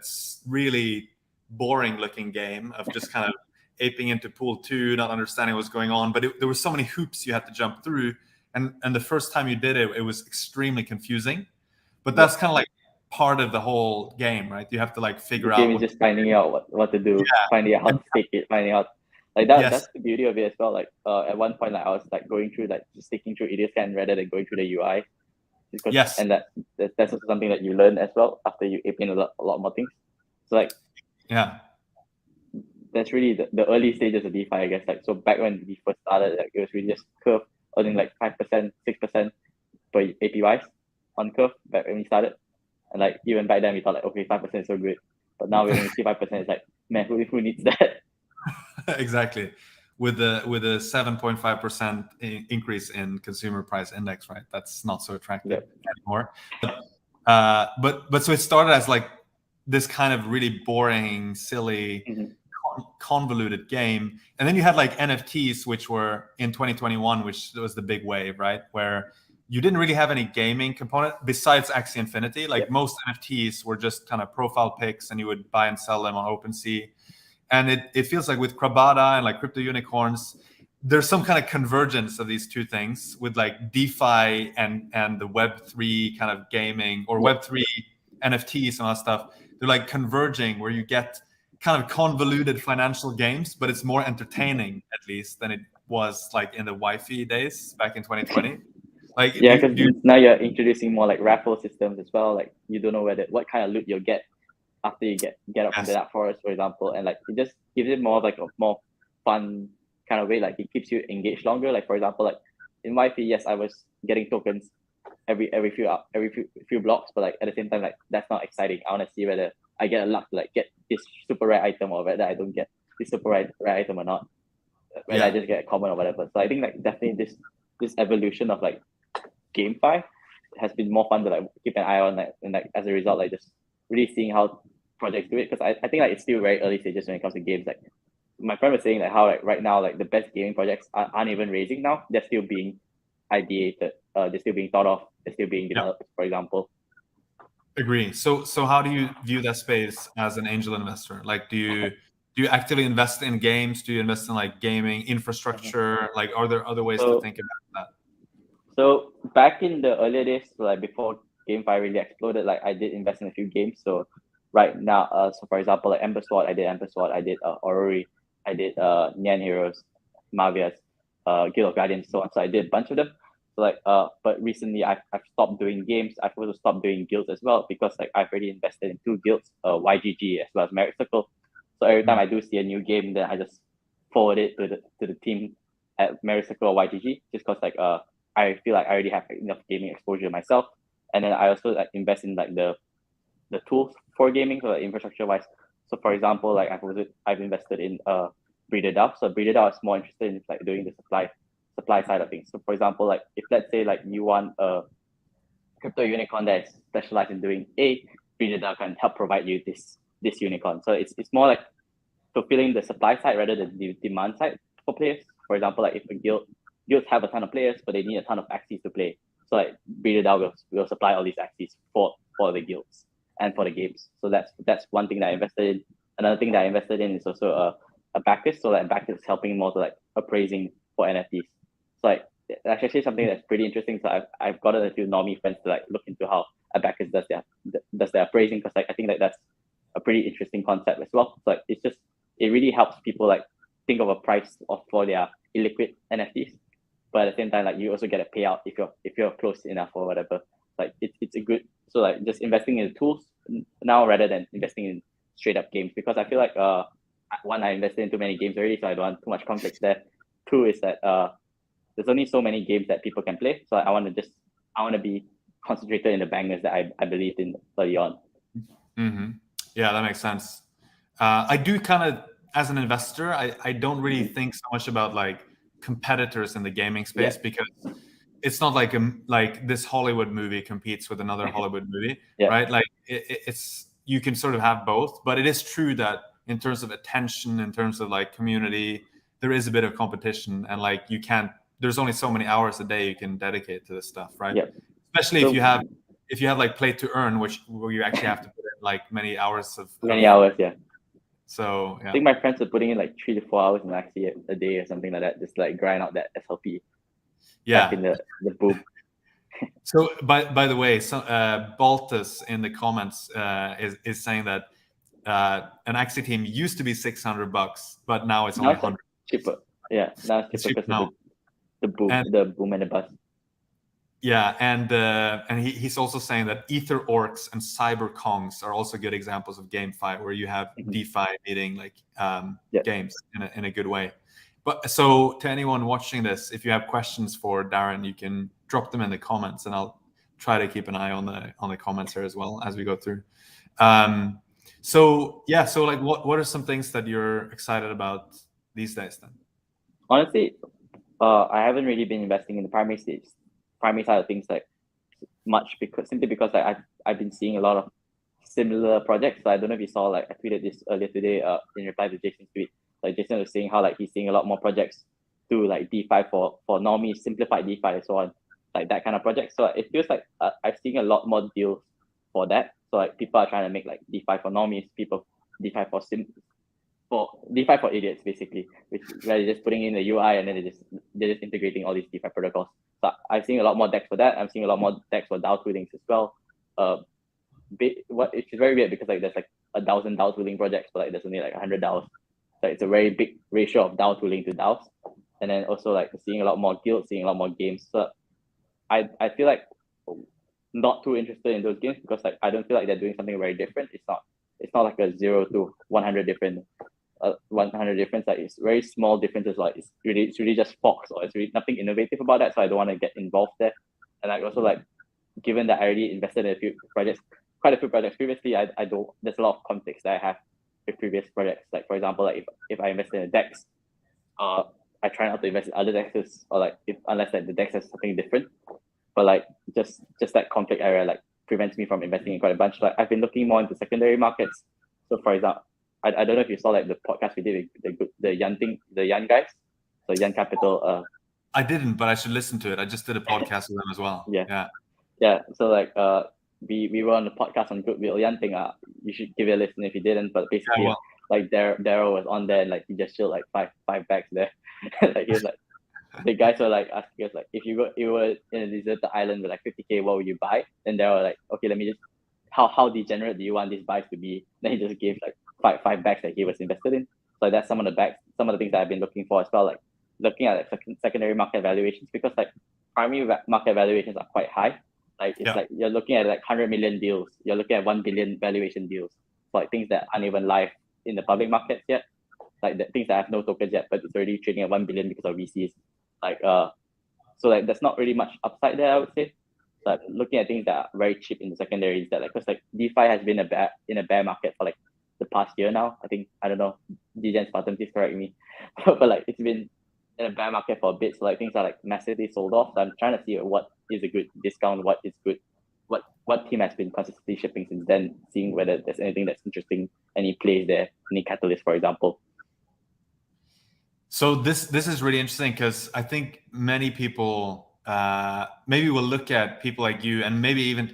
Speaker 1: really boring looking game of just kind of aping into pool 2, not understanding what's going on. But there were so many hoops you had to jump through. And the first time you did it, it was extremely confusing. But that's kind of like part of the whole game, right? You have to like figure out.
Speaker 2: The game is just finding out what to do, finding out how to take it, finding out. Like that, that's the beauty of it as well. Like at one point, like I was like going through, like just sticking through Idioscan rather than going through the UI. And that's also something that you learn as well after you ape in a lot more things. So like, that's really the early stages of DeFi, I guess. Like, so back when we first started, like it was really just Curve earning like 5%, 6% per APYs on Curve back when we started. And like even back then we thought like, okay, 5% is so good. But now when we see 5%, it's like, man, who needs that?
Speaker 1: Exactly. With a 7.5% increase in consumer price index, right? That's not so attractive anymore. But so it started as like this kind of really boring, silly, convoluted game, and then you had like NFTs, which were in 2021, which was the big wave, right? Where you didn't really have any gaming component besides Axie Infinity. Like most NFTs were just kind of profile pics, and you would buy and sell them on OpenSea. And it feels like with Crabada and like crypto unicorns, there's some kind of convergence of these two things with like DeFi and the Web3 kind of gaming or Web3 NFTs and all that stuff. They're like converging where you get kind of convoluted financial games, but it's more entertaining at least than it was like in the YFI days back in 2020. Like,
Speaker 2: Yeah, because
Speaker 1: do you,
Speaker 2: now you're introducing more like raffle systems as well. Like you don't know what kind of loot you'll get after you get up from the
Speaker 1: yes.
Speaker 2: dark forest, for example, and like it just gives it more like a more fun kind of way. Like it keeps you engaged longer. Like for example, like in YP, yes, I was getting tokens every few blocks, but like at the same time, like that's not exciting. I want to see whether I get a luck to like get this super rare item or whether I don't get this super rare item or not. Whether I just get a common or whatever. So I think like definitely this evolution of like GameFi has been more fun to like keep an eye on, like, and like as a result, like just really seeing how projects do it, because I think like it's still very early stages when it comes to games. Like my friend was saying like how like right now like the best gaming projects aren't even raising now. They're still being ideated, they're still being thought of, they're still being developed, for example.
Speaker 1: Agree. So how do you view that space as an angel investor? Like, do you actively invest in games? Do you invest in like gaming infrastructure? Like, are there other ways to
Speaker 2: So
Speaker 1: think about
Speaker 2: so back in the earlier days, like before GameFi really exploded, like I did invest in a few games. So right now, so for example, like Ember Sword, I did Ember Sword, I did Orrery, I did Nyan Heroes, Mavias, Guild of Guardians, so on. So I did a bunch of them. So like but recently I've stopped doing games. I've also stopped doing guilds as well because like I've already invested in two guilds, YGG as well as Merit Circle. So every time I do see a new game, then I just forward it to the team at Merit Circle or YGG, just because like I feel like I already have enough gaming exposure myself, and then I also like invest in like the tools for gaming, so like infrastructure wise. So for example, like I've invested in Breeder DAO. So Breeder DAO is more interested in like doing the supply side of things. So for example, like if let's say like you want a crypto unicorn that is specialized in doing A, Breeder DAO can help provide you this unicorn. So it's more like fulfilling the supply side rather than the demand side for players. For example, like if a guilds have a ton of players, but they need a ton of axes to play. So like Breeder DAO will supply all these axes for the guilds and for the games. So that's one thing that I invested in. Another thing that I invested in is also a backlist. So like backlist is helping more to like appraising for NFTs. So like that's actually something that's pretty interesting. So I've gotten a few normie friends to like look into how a backlist does their appraising, because like I think like that's a pretty interesting concept as well. So like it really helps people like think of a price for their illiquid NFTs, but at the same time, like you also get a payout if you're close enough or whatever. Like it's a good, so like just investing in the tools now rather than investing in straight up games, because I feel like one, I invested in too many games already, so I don't want too much conflict there. Two is that there's only so many games that people can play, so I want to be concentrated in the bangers that I believed in early on.
Speaker 1: that? Yeah, that makes sense. I do kind of, as an investor, I don't really think so much about like competitors in the gaming space, because it's not like like this Hollywood movie competes with another Hollywood movie, right? Like it's you can sort of have both, but it is true that in terms of attention, in terms of like community, there is a bit of competition, and like you can't. There's only so many hours a day you can dedicate to this stuff, right? Especially if you have like play to earn, where you actually have to put in like many hours of
Speaker 2: hours.
Speaker 1: So
Speaker 2: I think my friends are putting in like 3 to 4 hours in actually a day or something like that, just like grind out that SLP. Back in the boom.
Speaker 1: So by the way, so Baltus in the comments is saying that an Axie team used to be $600, but now it's only 100.
Speaker 2: Cheaper. Yeah, now it's cheaper because of the boom and the bust.
Speaker 1: Yeah, and he's also saying that Ether Orcs and Cyber Kongs are also good examples of GameFi, where you have DeFi meeting like games in a good way. But so to anyone watching this, if you have questions for Darren, you can drop them in the comments, and I'll try to keep an eye on the comments here as well as we go through. So like what are some things that you're excited about these days then?
Speaker 2: Honestly, I haven't really been investing in the primary side of things like much, because like I've been seeing a lot of similar projects. So I don't know if you saw, like I tweeted this earlier today in reply to Jason's tweet. Like Jason was saying how like he's seeing a lot more projects do like DeFi for normies, simplified DeFi and so on, like that kind of project. So it feels like I've seen a lot more deals for that. So like people are trying to make like DeFi for normies, DeFi for idiots, basically, which where they're just putting in the UI and then they're just integrating all these DeFi protocols. So I've seen a lot more decks for that. I'm seeing a lot more decks for DAO toolings as well. It's very weird because like there's like 1,000 DAO tooling projects, but like there's only like 100 DAOs. So it's a very big ratio of DAO tooling to DAOs. And then also like seeing a lot more guilds, seeing a lot more games. So I feel like not too interested in those games because like I don't feel like they're doing something very different. It's not like a 0 to 100 different 100 difference. Like it's very small differences. Like it's really just Fox, or it's really nothing innovative about that. So I don't want to get involved there. And like also like given that I already invested in quite a few projects previously, I don't. There's a lot of conflicts that I have with previous projects. Like for example, like if I invest in a DEX, I try not to invest in other DEXs, or like unless like the DEX has something different. But like just that conflict area like prevents me from investing in quite a bunch. Like I've been looking more into secondary markets. So for example, I don't know if you saw like the podcast we did with the Yearn guys. So Yearn Capital.
Speaker 1: I didn't, but I should listen to it. I just did a podcast with them as well.
Speaker 2: Yeah. So like we were on the podcast on Goodwill Yearn thing. You should give it a listen if you didn't. But basically, like Darren was on there and like he just showed like five bags there. Like he was like, the guys were like asking us like, if you were in a deserted island with like 50K, what would you buy? And they were like, okay, let me just, how degenerate do you want these buys to be? Then he just gave like five bags that he was invested in. So that's some of the things that I've been looking for as well, like looking at like secondary market valuations, because like primary market valuations are quite high. Like it's like you're looking at like 100 million deals, you're looking at 1 billion valuation deals, so, like things that aren't even live in the public markets yet, like the things that have no tokens yet, but it's already trading at 1 billion because of VCs. Like so like there's not really much upside there, I would say. But looking at things that are very cheap in the secondaries, that like, because like DeFi has been in a bear market for like the past year now. I don't know, DJ's Fantom, please correct me. But like it's been in a bear market for a bit, so like things are like massively sold off. So I'm trying to see what is a good discount, what is good, what team has been consistently shipping since then, seeing whether there's anything that's interesting, any plays there, any catalyst, for example.
Speaker 1: So this is really interesting, because I think many people maybe will look at people like you, and maybe even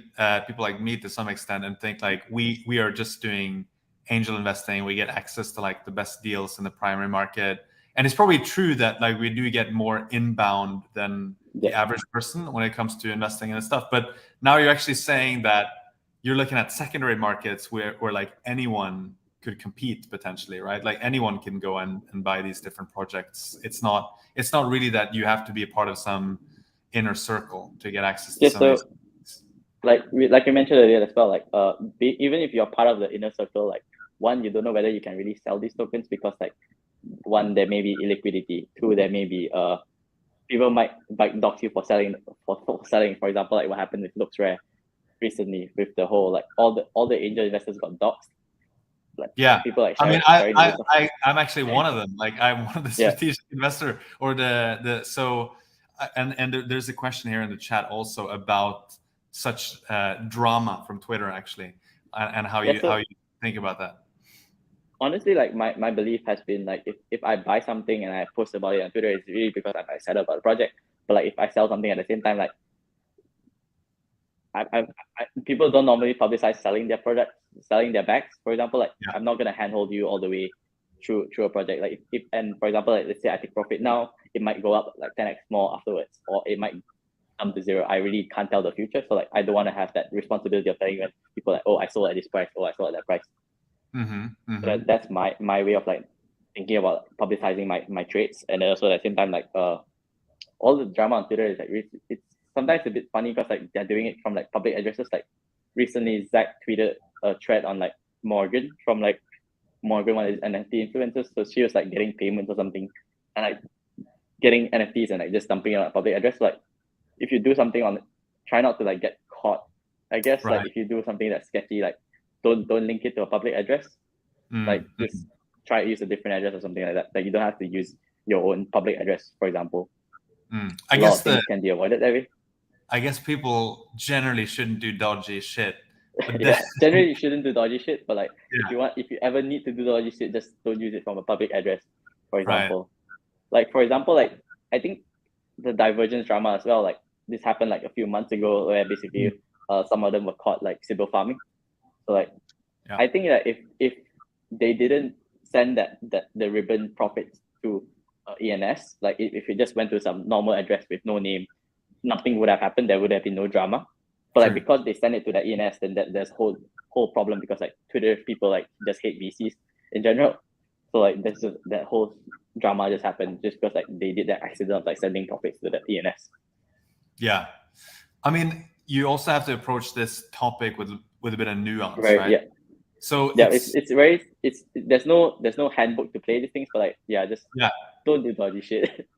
Speaker 1: people like me to some extent, and think like we are just doing angel investing. We get access to like the best deals in the primary market, and it's probably true that like we do get more inbound than the average person when it comes to investing in stuff. But now you're actually saying that you're looking at secondary markets where like anyone could compete potentially, right? Like anyone can go and buy these different projects. It's not really that you have to be a part of some inner circle to get access to some of these.
Speaker 2: Like you mentioned earlier as well, like even if you're part of the inner circle, like one, you don't know whether you can really sell these tokens, because like one, there may be illiquidity. Two, there may be people might dox you for selling, for example, like what happened with LooksRare recently, with the whole like all the angel investors got doxed. Like people like sharing,
Speaker 1: I'm actually one of them. Like I'm one of the strategic investor, or the so and there's a question here in the chat also about such drama from Twitter actually, and how you think about that.
Speaker 2: Honestly, like my belief has been like, if I buy something and I post about it on Twitter, it's really because I'm excited about the project. But like if I sell something at the same time, like people don't normally publicize selling their products, selling their bags, for example. Like I'm not gonna handhold you all the way through a project. Like if and for example, like let's say I take profit now, it might go up like 10x more afterwards, or it might come to zero. I really can't tell the future, so like I don't want to have that responsibility of telling people like, oh, I sold at this price, oh, I sold at that price. So that's my way of like thinking about publicizing my trades. And also at the same time, like all the drama on Twitter is like it's sometimes a bit funny, because like they're doing it from like public addresses. Like recently Zach tweeted a thread on like Morgan, from like Morgan, one of his NFT influencers. So she was like getting payments or something, and like getting NFTs and like just dumping it on a public address. Like if you do something on, try not to like get caught, I guess. Like if you do something that's sketchy, like don't link it to a public address. Like just try to use a different address or something like that. Like you don't have to use your own public address, for example.
Speaker 1: I guess
Speaker 2: things can be avoided that way.
Speaker 1: I guess people generally shouldn't do dodgy shit.
Speaker 2: Generally you shouldn't do dodgy shit, but like if you ever need to do dodgy shit, just don't use it from a public address, for example. Like for example, like I think the divergence drama as well, like this happened like a few months ago, where basically some of them were caught like Sybil farming. So like I think that if they didn't send the ribbon profits to ENS, like if it just went to some normal address with no name, nothing would have happened. There would have been no drama. But like because they send it to the ENS, then there's whole problem, because like Twitter people like just hate VCs in general. So like there's that whole drama just happened just because like they did that accident of like sending profits to the ENS.
Speaker 1: Yeah. I mean, you also have to approach this topic with a bit of nuance, right?
Speaker 2: Yeah.
Speaker 1: So
Speaker 2: yeah, it's there's no handbook to play these things, but like just don't do dodgy shit.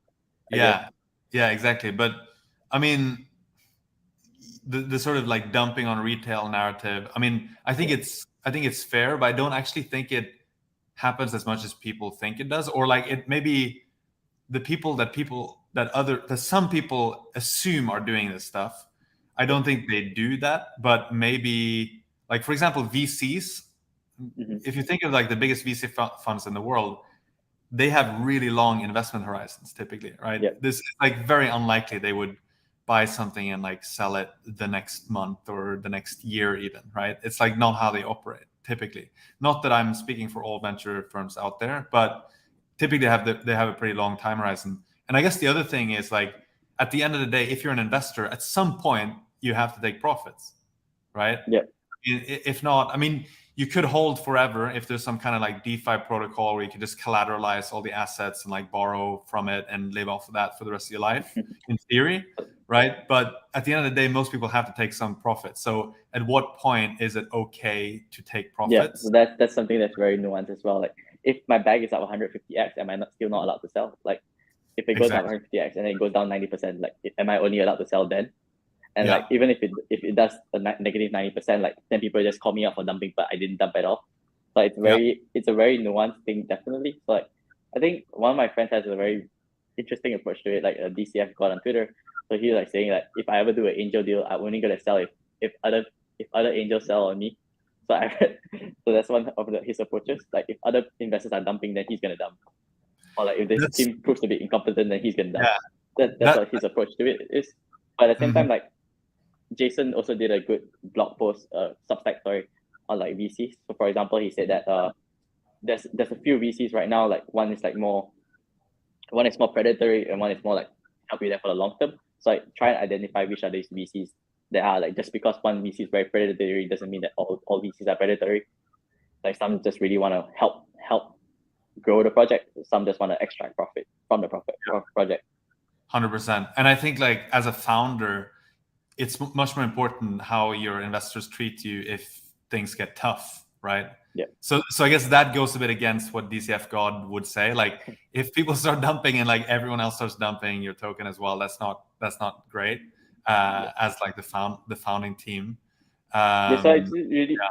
Speaker 1: yeah, exactly. But I mean, the sort of like dumping on retail narrative. I mean, I think it's fair, but I don't actually think it happens as much as people think it does, or like it maybe the people that some people assume are doing this stuff. I don't think they do that, but maybe like for example VCs. If you think of like the biggest VC funds in the world, they have really long investment horizons typically, right?
Speaker 2: Yeah.
Speaker 1: This is like very unlikely they would buy something and like sell it the next month or the next year even, right? It's like not how they operate typically. Not that I'm speaking for all venture firms out there, but typically they have a pretty long time horizon. And I guess the other thing is like at the end of the day, if you're an investor, at some point you have to take profits, right?
Speaker 2: Yeah.
Speaker 1: If not, I mean, you could hold forever if there's some kind of like DeFi protocol where you can just collateralize all the assets and like borrow from it and live off of that for the rest of your life, in theory, right? But at the end of the day, most people have to take some profit. So at what point is it okay to take profits?
Speaker 2: Yeah, so that's something that's very nuanced as well. Like if my bag is up 150x, am I still not allowed to sell? Like if it goes up 150x and then it goes down 90%, like am I only allowed to sell then? And like even if it does a negative 90%, like then people just call me up for dumping, but I didn't dump at all. So it's a very nuanced thing, definitely. So like I think one of my friends has a very interesting approach to it, like a DCF god on Twitter. So he's like saying that if I ever do an angel deal, I'm only gonna sell if other angels sell on me. So so that's one of his approaches. Like if other investors are dumping, then he's gonna dump. Or like if this team proves to be incompetent, then he's gonna dump. That's what his approach to it is. But at the same time, like Jason also did a good blog post, Substack story on like VCs. So for example, he said that there's a few VCs right now. Like one is more predatory, and one is more like help you there for the long term. So like try and identify which are these VCs that are like, just because one VC is very predatory doesn't mean that all VCs are predatory. Like some just really want to help grow the project. Some just want to extract profit from the project.
Speaker 1: 100%. And I think like as a founder, it's much more important how your investors treat you if things get tough, right?
Speaker 2: Yeah.
Speaker 1: So I guess that goes a bit against what DCF God would say. Like if people start dumping and like everyone else starts dumping your token as well, that's not great. As like the founding team.
Speaker 2: So it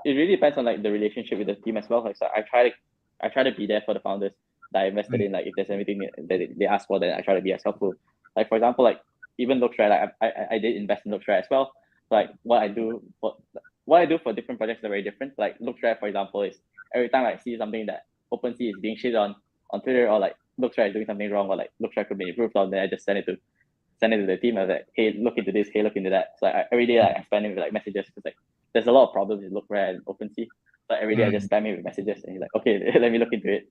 Speaker 2: really depends on like the relationship with the team as well. Like so I try to be there for the founders that I invested in. Like if there's anything that they ask for, then I try to be as helpful. Like for example, like even LooksRare, like I did invest in LooksRare as well. Like what I do for different projects are very different. Like LooksRare, for example, is every time I see something that OpenSea is being shit on Twitter, or like LooksRare is doing something wrong, or like LooksRare could be improved on, then I just send it to the team. I was like, hey, look into this, hey, look into that. So every day I spam it with like messages, because like there's a lot of problems with LooksRare and OpenSea. So every day I just spam it with messages, and he's like, okay, let me look into it.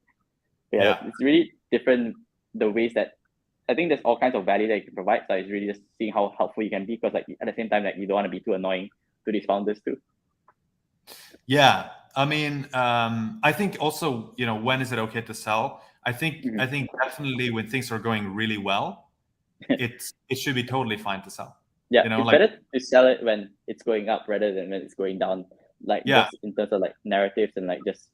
Speaker 2: It's really different the ways that I think there's all kinds of value that you can provide. So it's really just seeing how helpful you can be, because like at the same time, like you don't want to be too annoying to these founders too.
Speaker 1: Yeah, I mean, I think also, when is it okay to sell? I think definitely when things are going really well, it should be totally fine to sell.
Speaker 2: Yeah, it's better to sell it when it's going up rather than when it's going down. Like just in terms of like narratives and like just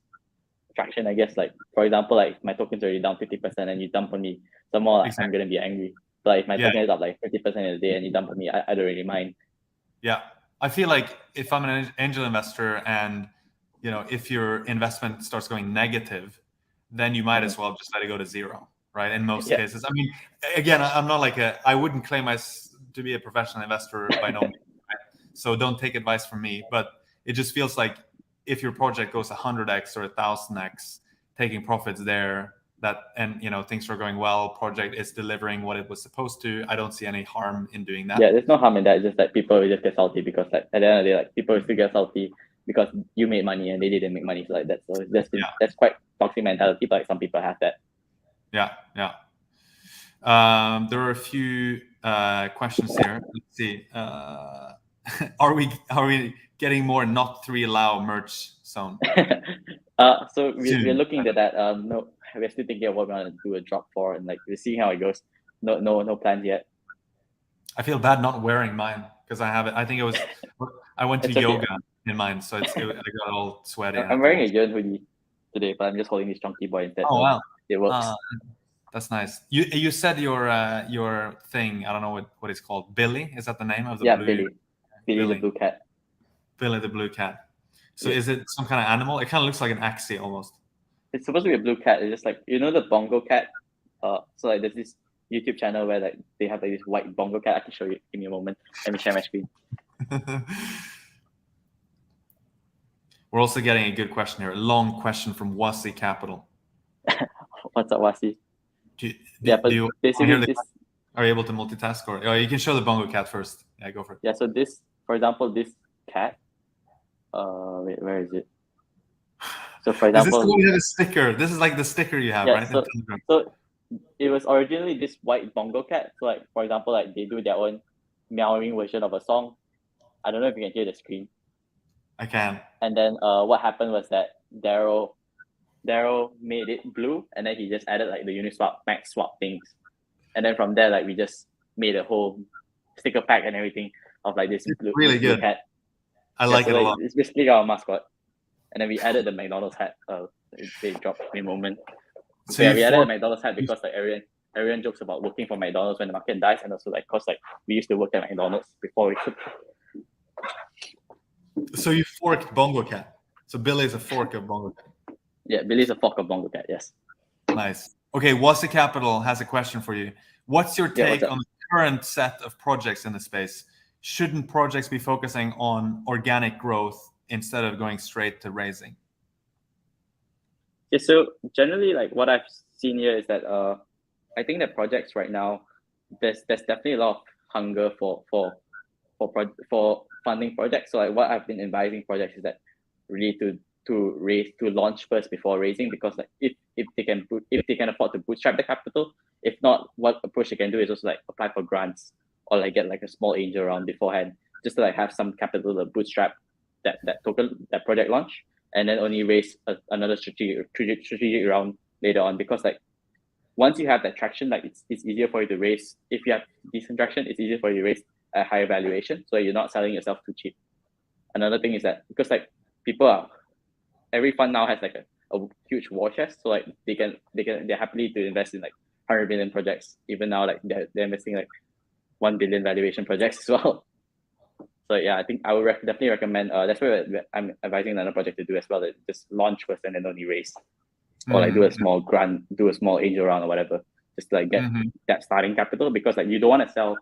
Speaker 2: traction, I guess. Like for example, like my token's already down 50% and you dump on me, some more like I'm gonna be angry. But if my token is up like 50% in a day and you dump on me, I don't really mind.
Speaker 1: Yeah, I feel like if I'm an angel investor and if your investment starts going negative, then you might as well just let it go to zero, right? In most cases. I mean, again, I'm not like I wouldn't claim to be a professional investor by no means, right? So don't take advice from me, but it just feels like if your project goes 100x or 1000x, taking profits there, and things are going well, project is delivering what it was supposed to, I don't see any harm in doing that.
Speaker 2: Yeah, there's no harm in that. It's just like people will just get salty because like at the end of the day, like people will still get salty because you made money and they didn't make money. So like that's quite toxic mentality, but like some people have that.
Speaker 1: Yeah. There are a few questions here. Let's see. Are we getting more not 3allow merch soon?
Speaker 2: So we're looking at that. No, we're still thinking of what we want to do a drop for, and like we're seeing how it goes. No plans yet.
Speaker 1: I feel bad not wearing mine because I have it. I think it was. I went to
Speaker 2: It's okay.
Speaker 1: yoga in mine, so I got all sweaty.
Speaker 2: I'm wearing a Yearn hoodie today, but I'm just holding this chunky boy instead.
Speaker 1: Oh
Speaker 2: so
Speaker 1: wow,
Speaker 2: it works.
Speaker 1: That's nice. You said your thing. I don't know what it's called. Billy, is that the name of the blue?
Speaker 2: Billy. Billy the blue cat.
Speaker 1: Billy the blue cat. So
Speaker 2: Yeah.
Speaker 1: is it some kind of animal? It kind of looks like an axie almost.
Speaker 2: It's supposed to be a blue cat. It's just like, you know, the bongo cat. So like there's this YouTube channel where like they have like this white bongo cat. I can show you. Give me a moment. Let me share my screen.
Speaker 1: We're also getting a good question here. A long question from Wasi Capital.
Speaker 2: What's up, Wasi?
Speaker 1: Basically are you able to multitask, or you can show the bongo cat first? Yeah, go for it.
Speaker 2: Yeah. So this, for example, this cat. Wait, where is it? So for example,
Speaker 1: is this the one you have a sticker? This is like the sticker you have, right?
Speaker 2: So it was originally this white bongo cat. So like, for example, like they do their own meowing version of a song. I don't know if you can hear the screen.
Speaker 1: I can.
Speaker 2: And then what happened was that Darren made it blue, and then he just added like the Uniswap max swap things, and then from there like we just made a whole sticker pack and everything of like this blue,
Speaker 1: really
Speaker 2: blue
Speaker 1: good
Speaker 2: cat.
Speaker 1: I like it a lot.
Speaker 2: It's basically our mascot, and then we added the McDonald's hat. They dropped me a moment. So yeah, we added the McDonald's hat because like everyone jokes about working for McDonald's when the market dies, and also like cause like we used to work at McDonald's before we could.
Speaker 1: So you forked bongo cat. So Billy is a fork of bongo cat.
Speaker 2: Yeah, Billy's a fork of bongo cat. Yes.
Speaker 1: Nice. Okay, Wasi Capital has a question for you. What's your take on the current set of projects in the space? Shouldn't projects be focusing on organic growth instead of going straight to raising?
Speaker 2: Yeah, so generally, like what I've seen here is that I think that projects right now, there's definitely a lot of hunger for funding projects. So like what I've been advising projects is that really to launch first before raising, because like if they can afford to bootstrap the capital. If not, what approach they can do is also like apply for grants or like get like a small angel round beforehand, just to like have some capital to bootstrap that project launch, and then only raise another strategic round later on. Because like once you have that traction, like it's easier for you to raise. If you have decent traction, it's easier for you to raise a higher valuation, so you're not selling yourself too cheap. Another thing is that because like every fund now has like a huge war chest, so like they're happily to invest in like 100 billion projects. Even now, like they're investing like 1 billion valuation projects as well. So yeah, I think I would definitely recommend. That's what I'm advising another project to do as well. That just launch first and then only raise, or like do a small grant, do a small angel round or whatever, just to like get that starting capital. Because like you don't want to sell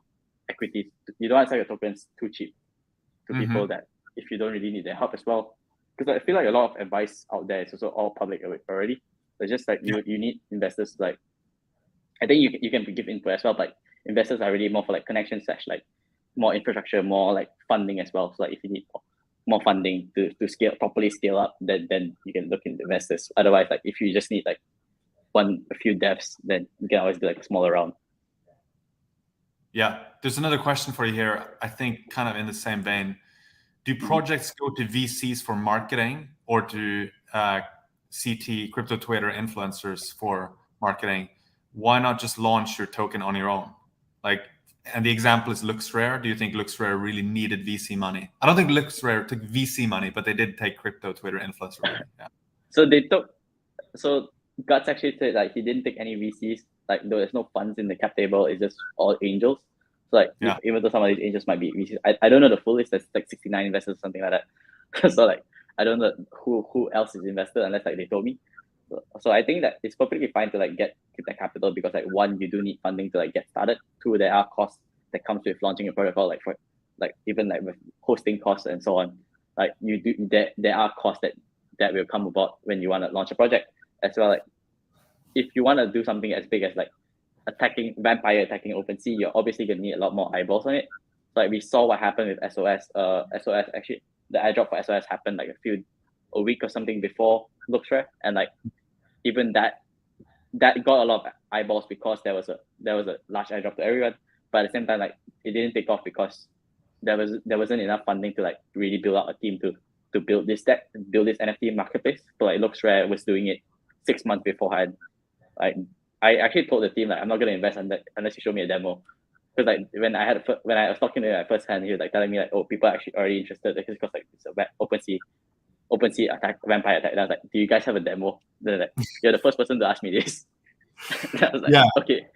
Speaker 2: equities, you don't want to sell your tokens too cheap to people that if you don't really need their help as well. Because I feel like a lot of advice out there is also all public already. It's just like you need investors. Like I think you can give input as well, but investors are really more for like connection / like more infrastructure, more like funding as well. So like if you need more funding to properly scale up, then you can look into investors. Otherwise, like if you just need like a few devs, then you can always do like a smaller round.
Speaker 1: Yeah, there's another question for you here. I think kind of in the same vein. Do projects go to VCs for marketing or to CT, crypto Twitter influencers for marketing? Why not just launch your token on your own? Like, and the example is LooksRare. Do you think LooksRare really needed VC money? I don't think LooksRare took VC money, but they did take crypto Twitter influencer money. Yeah.
Speaker 2: So Guts actually said like he didn't take any VCs. Like there's no funds in the cap table. It's just all angels. So like even though some of these angels might be VCs, I don't know the full list. There's like 69 investors or something like that. So like I don't know who else is invested unless like they told me. So I think that it's perfectly fine to like keep that capital, because like one, you do need funding to like get started. Two, there are costs that comes with launching a protocol, like for like even like with hosting costs and so on. Like there are costs that will come about when you want to launch a project as well. Like if you want to do something as big as like vampire attacking OpenSea, you're obviously gonna need a lot more eyeballs on it. So like we saw what happened with SOS. SOS actually, the airdrop for SOS happened like a week or something before LooksRare, and like even that got a lot of eyeballs because there was a large airdrop to everyone. But at the same time, like it didn't take off because there wasn't enough funding to like really build out a team to build this NFT marketplace. So like LooksRare was doing it 6 months beforehand. I actually told the team like I'm not gonna invest on that unless you show me a demo. because like when I was talking to him at first hand, he was like telling me like, oh, people are actually already interested because like it's a OpenSea attack, vampire attack. And I was like, do you guys have a demo? They're like, you're the first person to ask me this. And I was like, okay.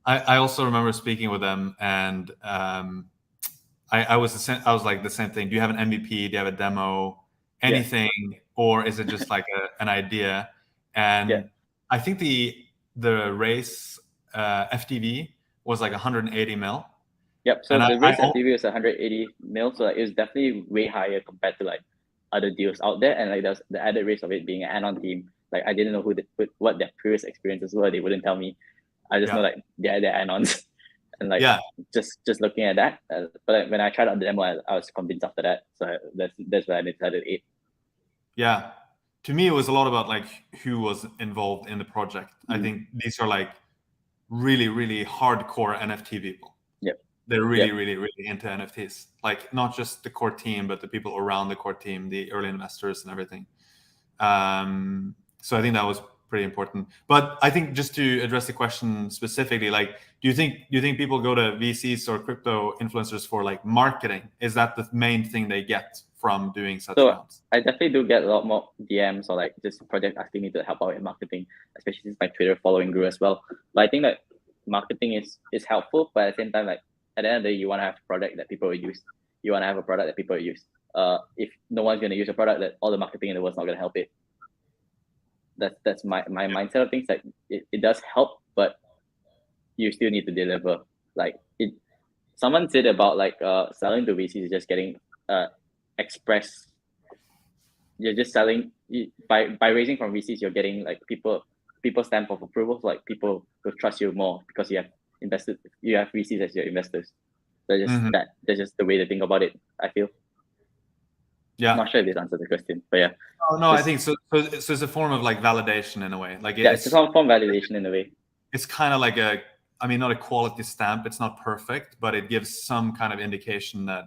Speaker 1: I also remember speaking with them, and I was like the same thing. Do you have an MVP? Do you have a demo? Anything, or is it just like an idea? And I think the race FTV was like 180 mil.
Speaker 2: Yep. So the race FTV was 180 mil, so like, it was definitely way higher compared to like other deals out there. And like there's the added risk of it being an anon team. Like I didn't know what their previous experiences were. They wouldn't tell me. I just know like they're anons, and like just looking at that. But like, when I tried out the demo, I was convinced after that. So that's why I decided 8.
Speaker 1: Yeah, to me it was a lot about like who was involved in the project. I think these are like really hardcore NFT people.
Speaker 2: Yep.
Speaker 1: They're really into NFTs. Like not just the core team, but the people around the core team, the early investors and everything. So I think that was pretty important. But I think just to address the question specifically, like, do you think people go to VCs or crypto influencers for like marketing? Is that the main thing they get from doing such rounds?
Speaker 2: I definitely do get a lot more DMs or like just projects asking me to help out in marketing, especially since my Twitter following grew as well. But I think that marketing is helpful, but at the same time, like at the end of the day, you want to have a product that people will use. You want to have a product that people will use. If no one's going to use a product, that all the marketing in the world's not going to help it. That's my mindset of things. Like it does help, but you still need to deliver. Like someone said about like selling to VCs is just getting express. You're just selling by raising from VCs. You're getting like people stamp of approval, like people will trust you more because you have invested. You have VCs as your investors. So that's just the way to think about it, I feel.
Speaker 1: Yeah.
Speaker 2: I'm not sure if this answers the question, but yeah.
Speaker 1: Oh, no, I think so. So it's a form of like validation in a way. Like
Speaker 2: it's a form of validation in a way.
Speaker 1: It's kind of like not a quality stamp. It's not perfect, but it gives some kind of indication that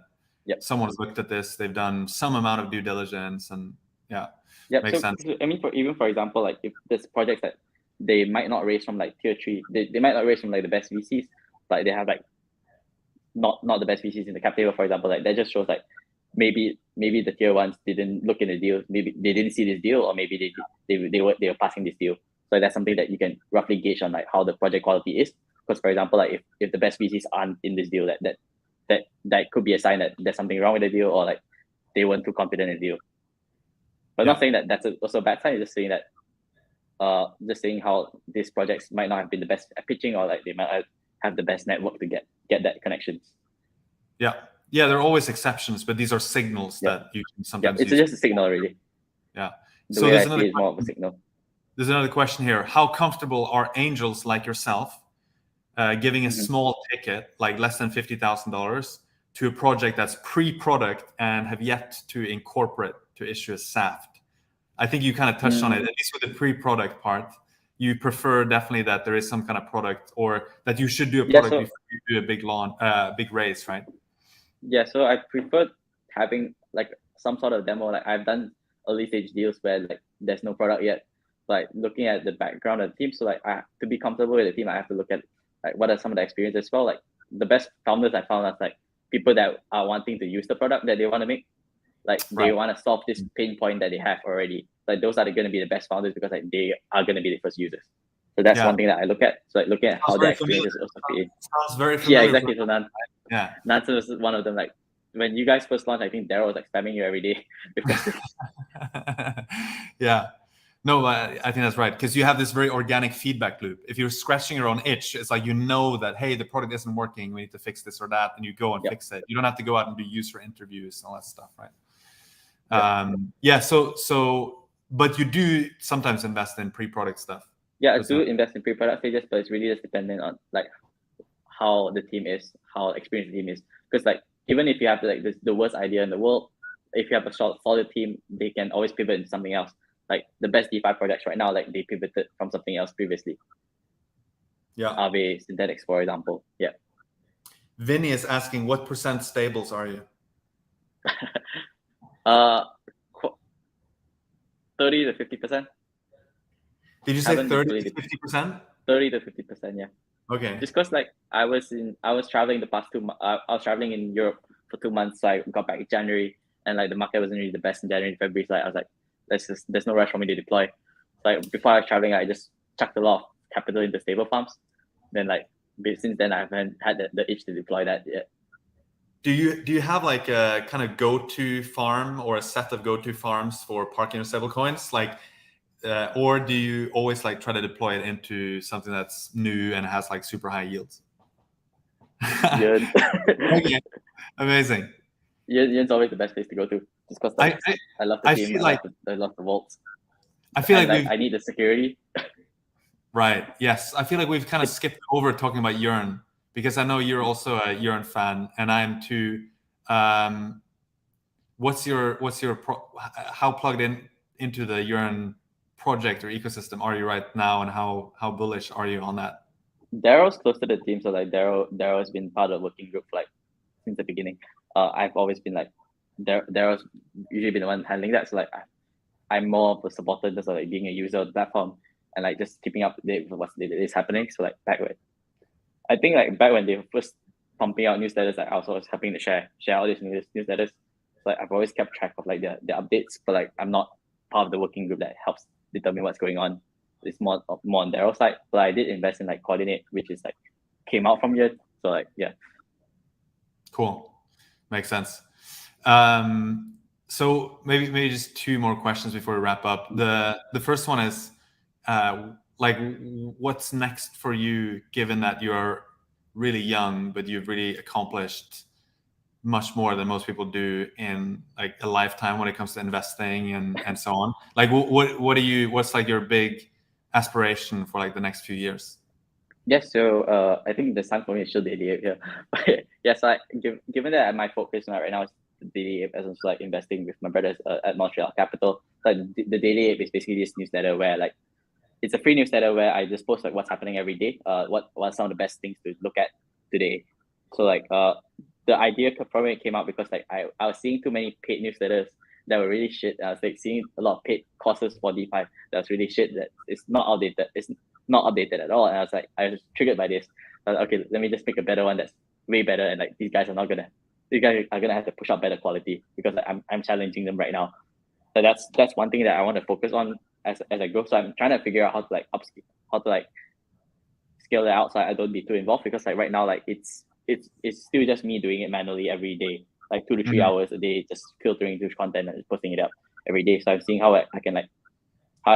Speaker 1: someone's looked at this. They've done some amount of due diligence, and makes sense.
Speaker 2: I mean, for example, like if there's projects that they might not raise from like tier 3, they might not raise from like the best VCs, but they have like not the best VCs in the cap table, for example. Like that just shows like maybe the tier 1s didn't look in the deal, maybe they didn't see this deal, or maybe they were passing this deal. So that's something that you can roughly gauge on like how the project quality is. Because for example, like if the best VCs aren't in this deal, that could be a sign that there's something wrong with the deal, or like they weren't too confident in the deal. But not saying that that's also a bad sign. Just saying that just saying how these projects might not have been the best at pitching, or like they might have the best network to get that connections.
Speaker 1: Yeah, there are always exceptions, but these are signals that you can sometimes
Speaker 2: use. It's just a signal, really.
Speaker 1: Yeah.
Speaker 2: So there's another more of a signal.
Speaker 1: There's another question here. How comfortable are angels like yourself giving a small ticket, like less than $50,000, to a project that's pre-product and have yet to incorporate to issue a SAFT? I think you kind of touched on it, at least with the pre-product part. You prefer definitely that there is some kind of product, or that you should do a product before you do a big launch, big raise, right?
Speaker 2: Yeah, so I prefer having like some sort of demo. Like I've done early stage deals where like there's no product yet, but looking at the background of the team. So like to be comfortable with the team, I have to look at like what are some of the experiences as well. Like the best founders I found are like people that are wanting to use the product that they want to make. Like they want to solve this pain point that they have already. Like those are going to be the best founders because like they are going to be the first users. So that's one thing that I look at. So like looking at how their experiences also fit in.
Speaker 1: Sounds very familiar.
Speaker 2: Yeah, exactly. So Nansen was one of them. Like when you guys first launched, I think Darren was like spamming you every day.
Speaker 1: Yeah. No, I think that's right, because you have this very organic feedback loop. If you're scratching your own itch, it's like that, hey, the product isn't working, we need to fix this or that, and you go and fix it. You don't have to go out and do user interviews and all that stuff, right? So but you do sometimes invest in pre-product stuff.
Speaker 2: Yeah, I do invest in pre-product stages, but it's really just dependent on like how the team is, how experienced the team is. Because like even if you have like the worst idea in the world, if you have a solid team, they can always pivot into something else. Like the best DeFi projects right now, like they pivoted from something else previously.
Speaker 1: Yeah.
Speaker 2: Aave Synthetics, for example. Yeah.
Speaker 1: Vinny is asking, what % stables are you?
Speaker 2: 30 to 50%.
Speaker 1: Did you say 30 to 50%?
Speaker 2: 30 to 50%, yeah.
Speaker 1: Okay.
Speaker 2: Just because like I was traveling the past 2 months. I was traveling in Europe for 2 months. So I got back in January, and like the market wasn't really the best in January, February. So I was like, there's no rush for me to deploy. So like, before I was traveling, I just chucked a lot of capital into stable farms. Then like since then, I haven't had the itch to deploy that yet.
Speaker 1: Do you have like a kind of go-to farm or a set of go-to farms for parking your stable coins, like, or do you always like try to deploy it into something that's new and has like super high yields?
Speaker 2: Yearn.
Speaker 1: Okay, amazing.
Speaker 2: Yearn's always the best place to go to, just because like I love the
Speaker 1: I
Speaker 2: team.
Speaker 1: feel like
Speaker 2: I love the vaults.
Speaker 1: I feel
Speaker 2: And
Speaker 1: like
Speaker 2: like
Speaker 1: we've
Speaker 2: I need the security.
Speaker 1: right. Yes, I feel like we've kind of skipped over talking about Yearn because I know you're also a Yearn fan, and I am too. Um, how plugged into the Yearn project or ecosystem are you right now, and how bullish are you on that?
Speaker 2: Darrow's close to the team, so like Darrow has been part of the working group like since the beginning. I've always been like Darrow's usually been the one handling that. So like I'm more of a supporter, just like being a user of the platform and like just keeping up to date with what is happening. So like back when they were first pumping out newsletters, like I was always helping to share all these newsletters. So like I've always kept track of like the updates, but like I'm not part of the working group that helps determine what's going on. It's more on Darrow's side, but I did invest in like Coordinate, which is like came out from here. So like yeah.
Speaker 1: Cool, makes sense. So maybe just two more questions before we wrap up. The first one is like, what's next for you, given that you're really young but you've really accomplished much more than most people do in like a lifetime when it comes to investing and so on. Like what's like your big aspiration for like the next few years?
Speaker 2: Yes, so I think the sun for me is still DDA here. But yes, given that my focus right now is DDA as well, like investing with my brothers at Montreal Capital. Like the Daily Ape is basically this newsletter where like it's a free newsletter where I just post like what's happening every day. What are some of the best things to look at today. So like the idea probably came out because like I was seeing too many paid newsletters that were really shit. I was like seeing a lot of paid courses for DeFi that was really shit. That it's not outdated. It's not updated at all. And I was triggered by this. Okay, let me just pick a better one that's way better. And like these guys are gonna have to push out better quality because like, I'm challenging them right now. So that's one thing that I want to focus on as I grow. So I'm trying to figure out how to like upskill, how to like scale it out so I don't be too involved, because like right now like it's still just me doing it manually every day, like 2 to 3 hours a day, just filtering through content and posting it up every day. So I'm seeing how I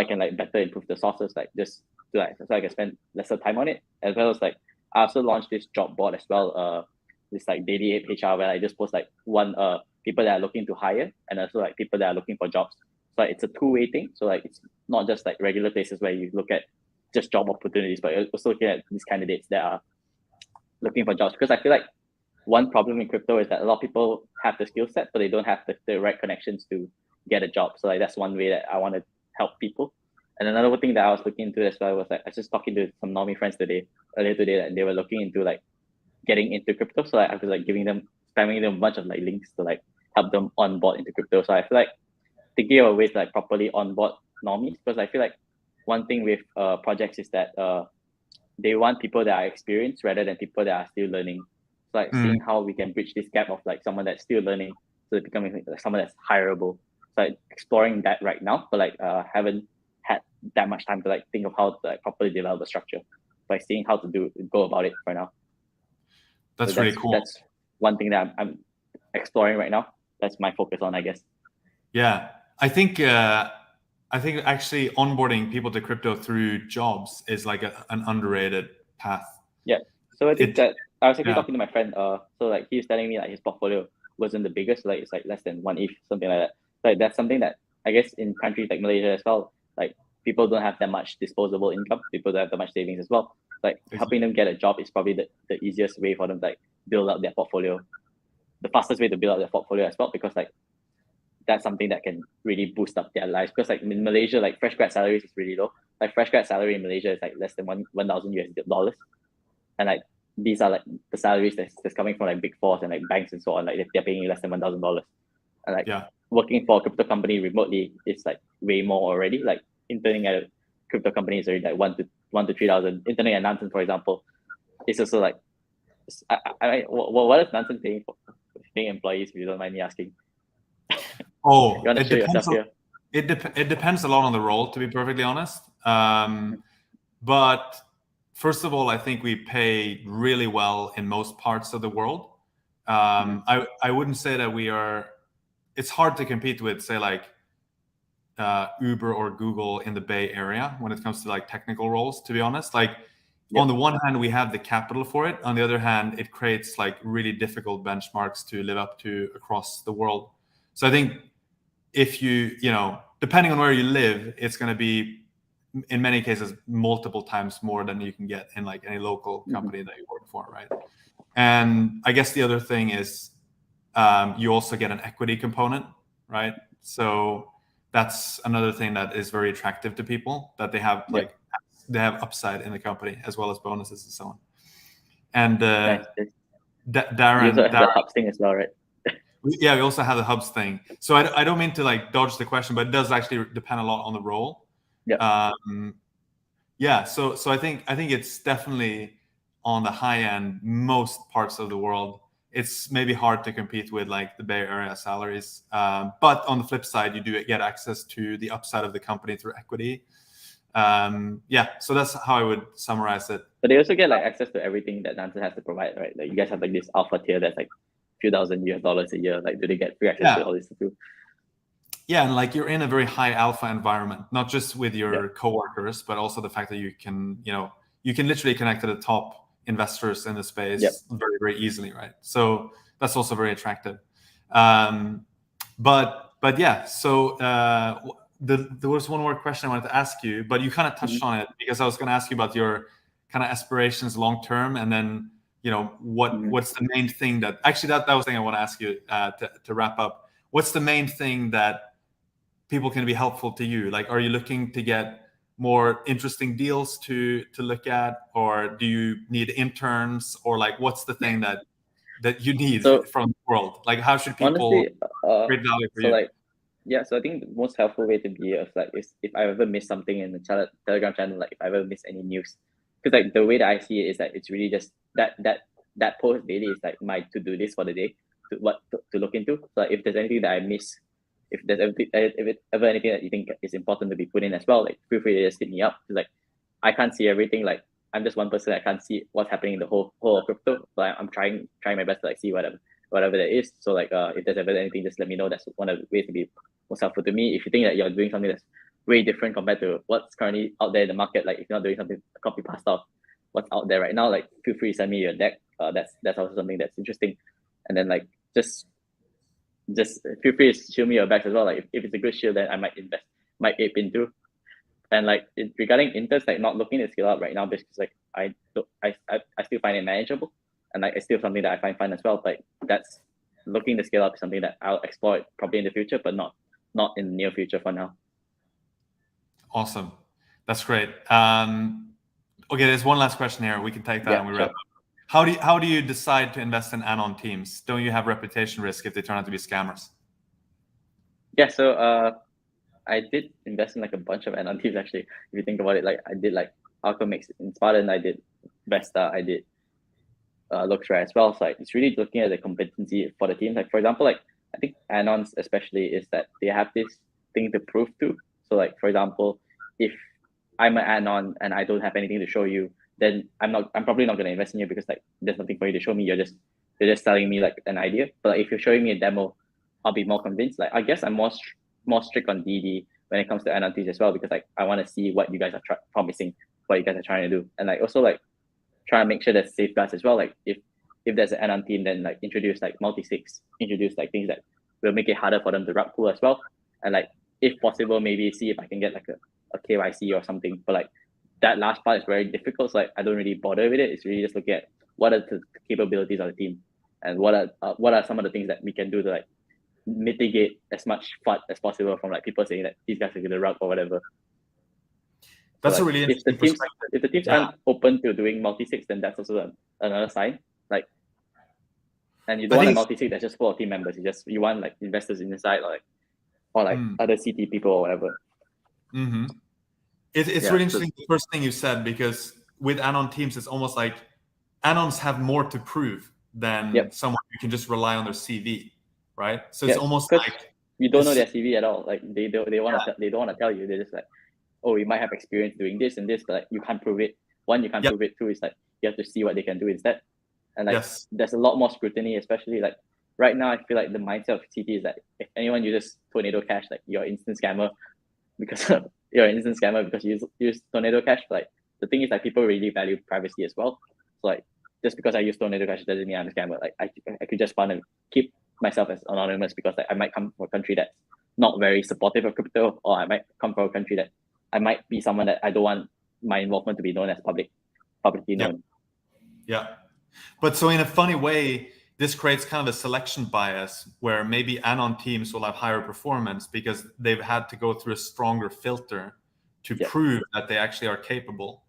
Speaker 2: can better improve the sources, like just to like so I can spend lesser time on it, as well as like I also launched this job board as well. This like daily HR where I just post like people that are looking to hire and also like people that are looking for jobs. So like, it's a two-way thing. So like it's not just like regular places where you look at just job opportunities, but you're also looking at these candidates that are looking for jobs. Because I feel like one problem in crypto is that a lot of people have the skill set, but they don't have the right connections to get a job. So like that's one way that I want to help people. And another thing that I was looking into as well was like I was just talking to some normie friends earlier today, and they were looking into like getting into crypto. So like, I was like spamming them a bunch of like links to like help them onboard into crypto. So I feel like thinking of ways to like properly onboard normies, because I feel like one thing with projects is that they want people that are experienced rather than people that are still learning. So like seeing how we can bridge this gap of like someone that's still learning to becoming like someone that's hireable. So like exploring that right now, but like haven't had that much time to like think of how to like properly develop a structure by seeing how to go about it for now.
Speaker 1: That's
Speaker 2: So
Speaker 1: really cool.
Speaker 2: That's one thing that I'm exploring right now. That's my focus on, I guess.
Speaker 1: Yeah, I think actually onboarding people to crypto through jobs is like an underrated path.
Speaker 2: Yeah. So I think that I was actually talking to my friend. So like he was telling me like his portfolio wasn't the biggest, like it's like less than 1 ETH, something like that. Like that's something that I guess in countries like Malaysia as well, like people don't have that much disposable income. People don't have that much savings as well. Like helping them get a job is probably the easiest way for them to like build up their portfolio, the fastest way to build up their portfolio as well, because like that's something that can really boost up their lives. Because like in Malaysia, like fresh grad salaries is really low. Like fresh grad salary in Malaysia is like less than 1,000 US dollars, and like these are like the salaries that's coming from like big fours and like banks and so on. Like they're paying you less than $1,000, and like working for a crypto company remotely is like way more already. Like interning at a crypto company is already like 1,000 to 3,000. Interning at Nansen, for example, it's also like, what is Nansen paying for paying employees? If you don't mind me asking.
Speaker 1: Oh,
Speaker 2: You want to show yourself here?
Speaker 1: It depends a lot on the role, to be perfectly honest. But first of all, I think we pay really well in most parts of the world. I wouldn't say that we are. It's hard to compete with, say, like Uber or Google in the Bay Area when it comes to like technical roles. To be honest, like on the one hand, we have the capital for it. On the other hand, it creates like really difficult benchmarks to live up to across the world. So I think if you know, depending on where you live, it's going to be in many cases multiple times more than you can get in like any local company that you work for, right? And I guess the other thing is you also get an equity component, right? So that's another thing that is very attractive to people, that they have like they have upside in the company as well as bonuses and so on. And
Speaker 2: Nice.
Speaker 1: Darren,
Speaker 2: You also have the hubs thing as well, right?
Speaker 1: Yeah, we also have the hubs thing. So I don't mean to like dodge the question, but it does actually depend a lot on the role. Yeah. So I think it's definitely on the high end. Most parts of the world, it's maybe hard to compete with like the Bay Area salaries. But on the flip side, you do get access to the upside of the company through equity. So that's how I would summarize it.
Speaker 2: But they also get like access to everything that Nansen has to provide, right? Like you guys have like this alpha tier that's like a few $1,000 a year. Like, do they get free access to all this too?
Speaker 1: Yeah, and like you're in a very high alpha environment, not just with your coworkers, but also the fact that you can literally connect to the top investors in the space very, very easily, right? So that's also very attractive. But yeah, so there was one more question I wanted to ask you, but you kind of touched on it, because I was going to ask you about your kind of aspirations long term, and then what's the main thing that actually that was the thing I want to ask you to wrap up. What's the main thing that people can be helpful to you? Like, are you looking to get more interesting deals to look at, or do you need interns, or like what's the thing that you need from the world? Like, how should people create value for you?
Speaker 2: So I think the most helpful way to be is if I ever miss something in the Telegram channel, like if I ever miss any news, because like the way that I see it is that it's really just that post daily is like my to-do list for the day, to look into. So like, if there's anything that I miss, if it's ever anything that you think is important to be put in as well, like feel free to just hit me up. Like I can't see everything. Like I'm just one person. I can't see what's happening in the whole of crypto. But I'm trying my best to like see whatever that is. So like if there's ever anything, just let me know. That's one of the ways to be most helpful to me. If you think that you're doing something that's way different compared to what's currently out there in the market, like if you're not doing something copy pasta of what's out there right now, like feel free to send me your deck. That's also something that's interesting. And then like just feel free to show me your backs as well. Like if it's a good shield, then I might ape into. And like regarding interest, like not looking to scale up right now, because like I still find it manageable, and like it's still something that I find fun as well. But that's looking to scale up is something that I'll explore probably in the future, but not in the near future for now.
Speaker 1: Awesome, that's great. Okay, there's one last question here. We can take that and we wrap up. How do you decide to invest in anon teams? Don't you have reputation risk if they turn out to be scammers?
Speaker 2: Yeah, so I did invest in like a bunch of anon teams actually. If you think about it, like I did like Alchemix in Spartan, I did Vesta, I did LooksRare as well. So like, it's really looking at the competency for the team. Like for example, like I think anons especially is that they have this thing to prove to. So like for example, if I'm an anon and I don't have anything to show you, then I'm probably not going to invest in you, because like there's nothing for you to show me. You're just telling me like an idea. But like, if you're showing me a demo, I'll be more convinced. Like I guess I'm more strict on DD when it comes to NFTs as well, because like I want to see what you guys are promising, what you guys are trying to do, and like also like try to make sure there's safeguards as well. Like if there's an anon team, then like introduce like multi-sigs, introduce like things that will make it harder for them to rug pull as well, and like if possible maybe see if I can get like a KYC or something. But like that last part is very difficult, so like I don't really bother with it. It's really just looking at what are the capabilities of the team, and what are some of the things that we can do to like mitigate as much FUD as possible from like people saying that these guys are going to rug or whatever.
Speaker 1: That's
Speaker 2: so, like,
Speaker 1: a really interesting perspective.
Speaker 2: If the teams aren't open to doing multi-sigs, then that's also another sign. Like, and you don't want a multi-sig that's just full of team members. You want like investors inside, or like other CT people or whatever.
Speaker 1: It's really interesting, the first thing you said, because with anon teams, it's almost like anons have more to prove than
Speaker 2: Yep.
Speaker 1: someone who can just rely on their CV, right? So it's almost
Speaker 2: 'cause
Speaker 1: like
Speaker 2: you don't know their CV at all. Like they don't want to tell you. They're just like, oh, you might have experience doing this and this, but like you can't prove it. One, you can't
Speaker 1: Yep.
Speaker 2: prove it. Two, is like you have to see what they can do instead. And like
Speaker 1: yes,
Speaker 2: there's a lot more scrutiny, especially like right now. I feel like the mindset of CT is that if anyone uses Tornado Cash, like you're an instant scammer because you use Tornado Cash. But, like the thing is, like people really value privacy as well. So like just because I use Tornado Cash doesn't mean I'm a scammer. Like I could just want to keep myself as anonymous because like I might come from a country that's not very supportive of crypto, or I might come from a country that I might be someone that I don't want my involvement to be known as publicly known.
Speaker 1: Yeah. But so in a funny way, this creates kind of a selection bias where maybe anon teams will have higher performance because they've had to go through a stronger filter to prove that they actually are capable.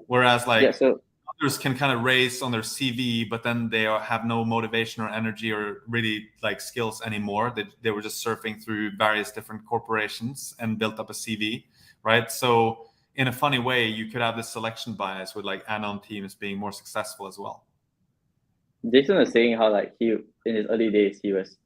Speaker 1: Whereas like others can kind of raise on their CV, but then they have no motivation or energy or really like skills anymore. They were just surfing through various different corporations and built up a CV, right? So in a funny way, you could have this selection bias with like anon teams being more successful as well.
Speaker 2: Jason was saying how like he in his early days he was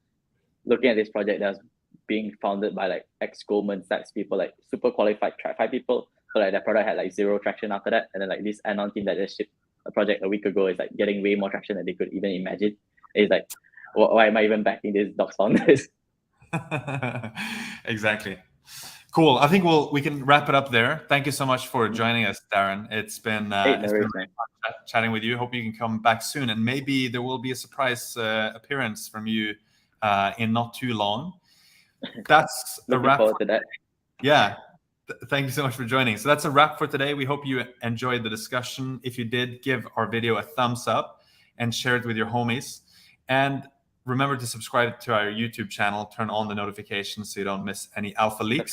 Speaker 2: looking at this project that was being founded by like ex-Goldman Sachs people, like super qualified TradFi people. So like that product had like zero traction after that, and then like this anon team that just shipped a project a week ago is like getting way more traction than they could even imagine. It's like, why am I even backing this docs on this?
Speaker 1: Exactly. Cool. I think we can wrap it up there. Thank you so much for joining us, Darren. It's been great chatting with you. Hope you can come back soon, and maybe there will be a surprise appearance from you in not too long. That's a wrap.
Speaker 2: Forward to that.
Speaker 1: Yeah. Thank you so much for joining. So that's a wrap for today. We hope you enjoyed the discussion. If you did, give our video a thumbs up and share it with your homies. And remember to subscribe to our YouTube channel. Turn on the notifications so you don't miss any alpha leaks.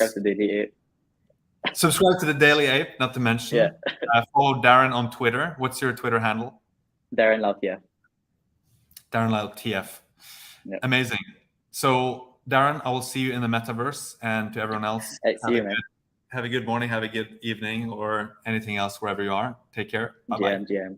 Speaker 1: Subscribe to the Daily Ape, not to mention. Follow Darren on Twitter. What's your Twitter handle?
Speaker 2: Darren Lau TF.
Speaker 1: Darren Lau TF. Yep. Amazing. So, Darren, I will see you in the metaverse, and to everyone else, have a good morning, have a good evening, or anything else wherever you are. Take care. Bye-bye.
Speaker 2: GM.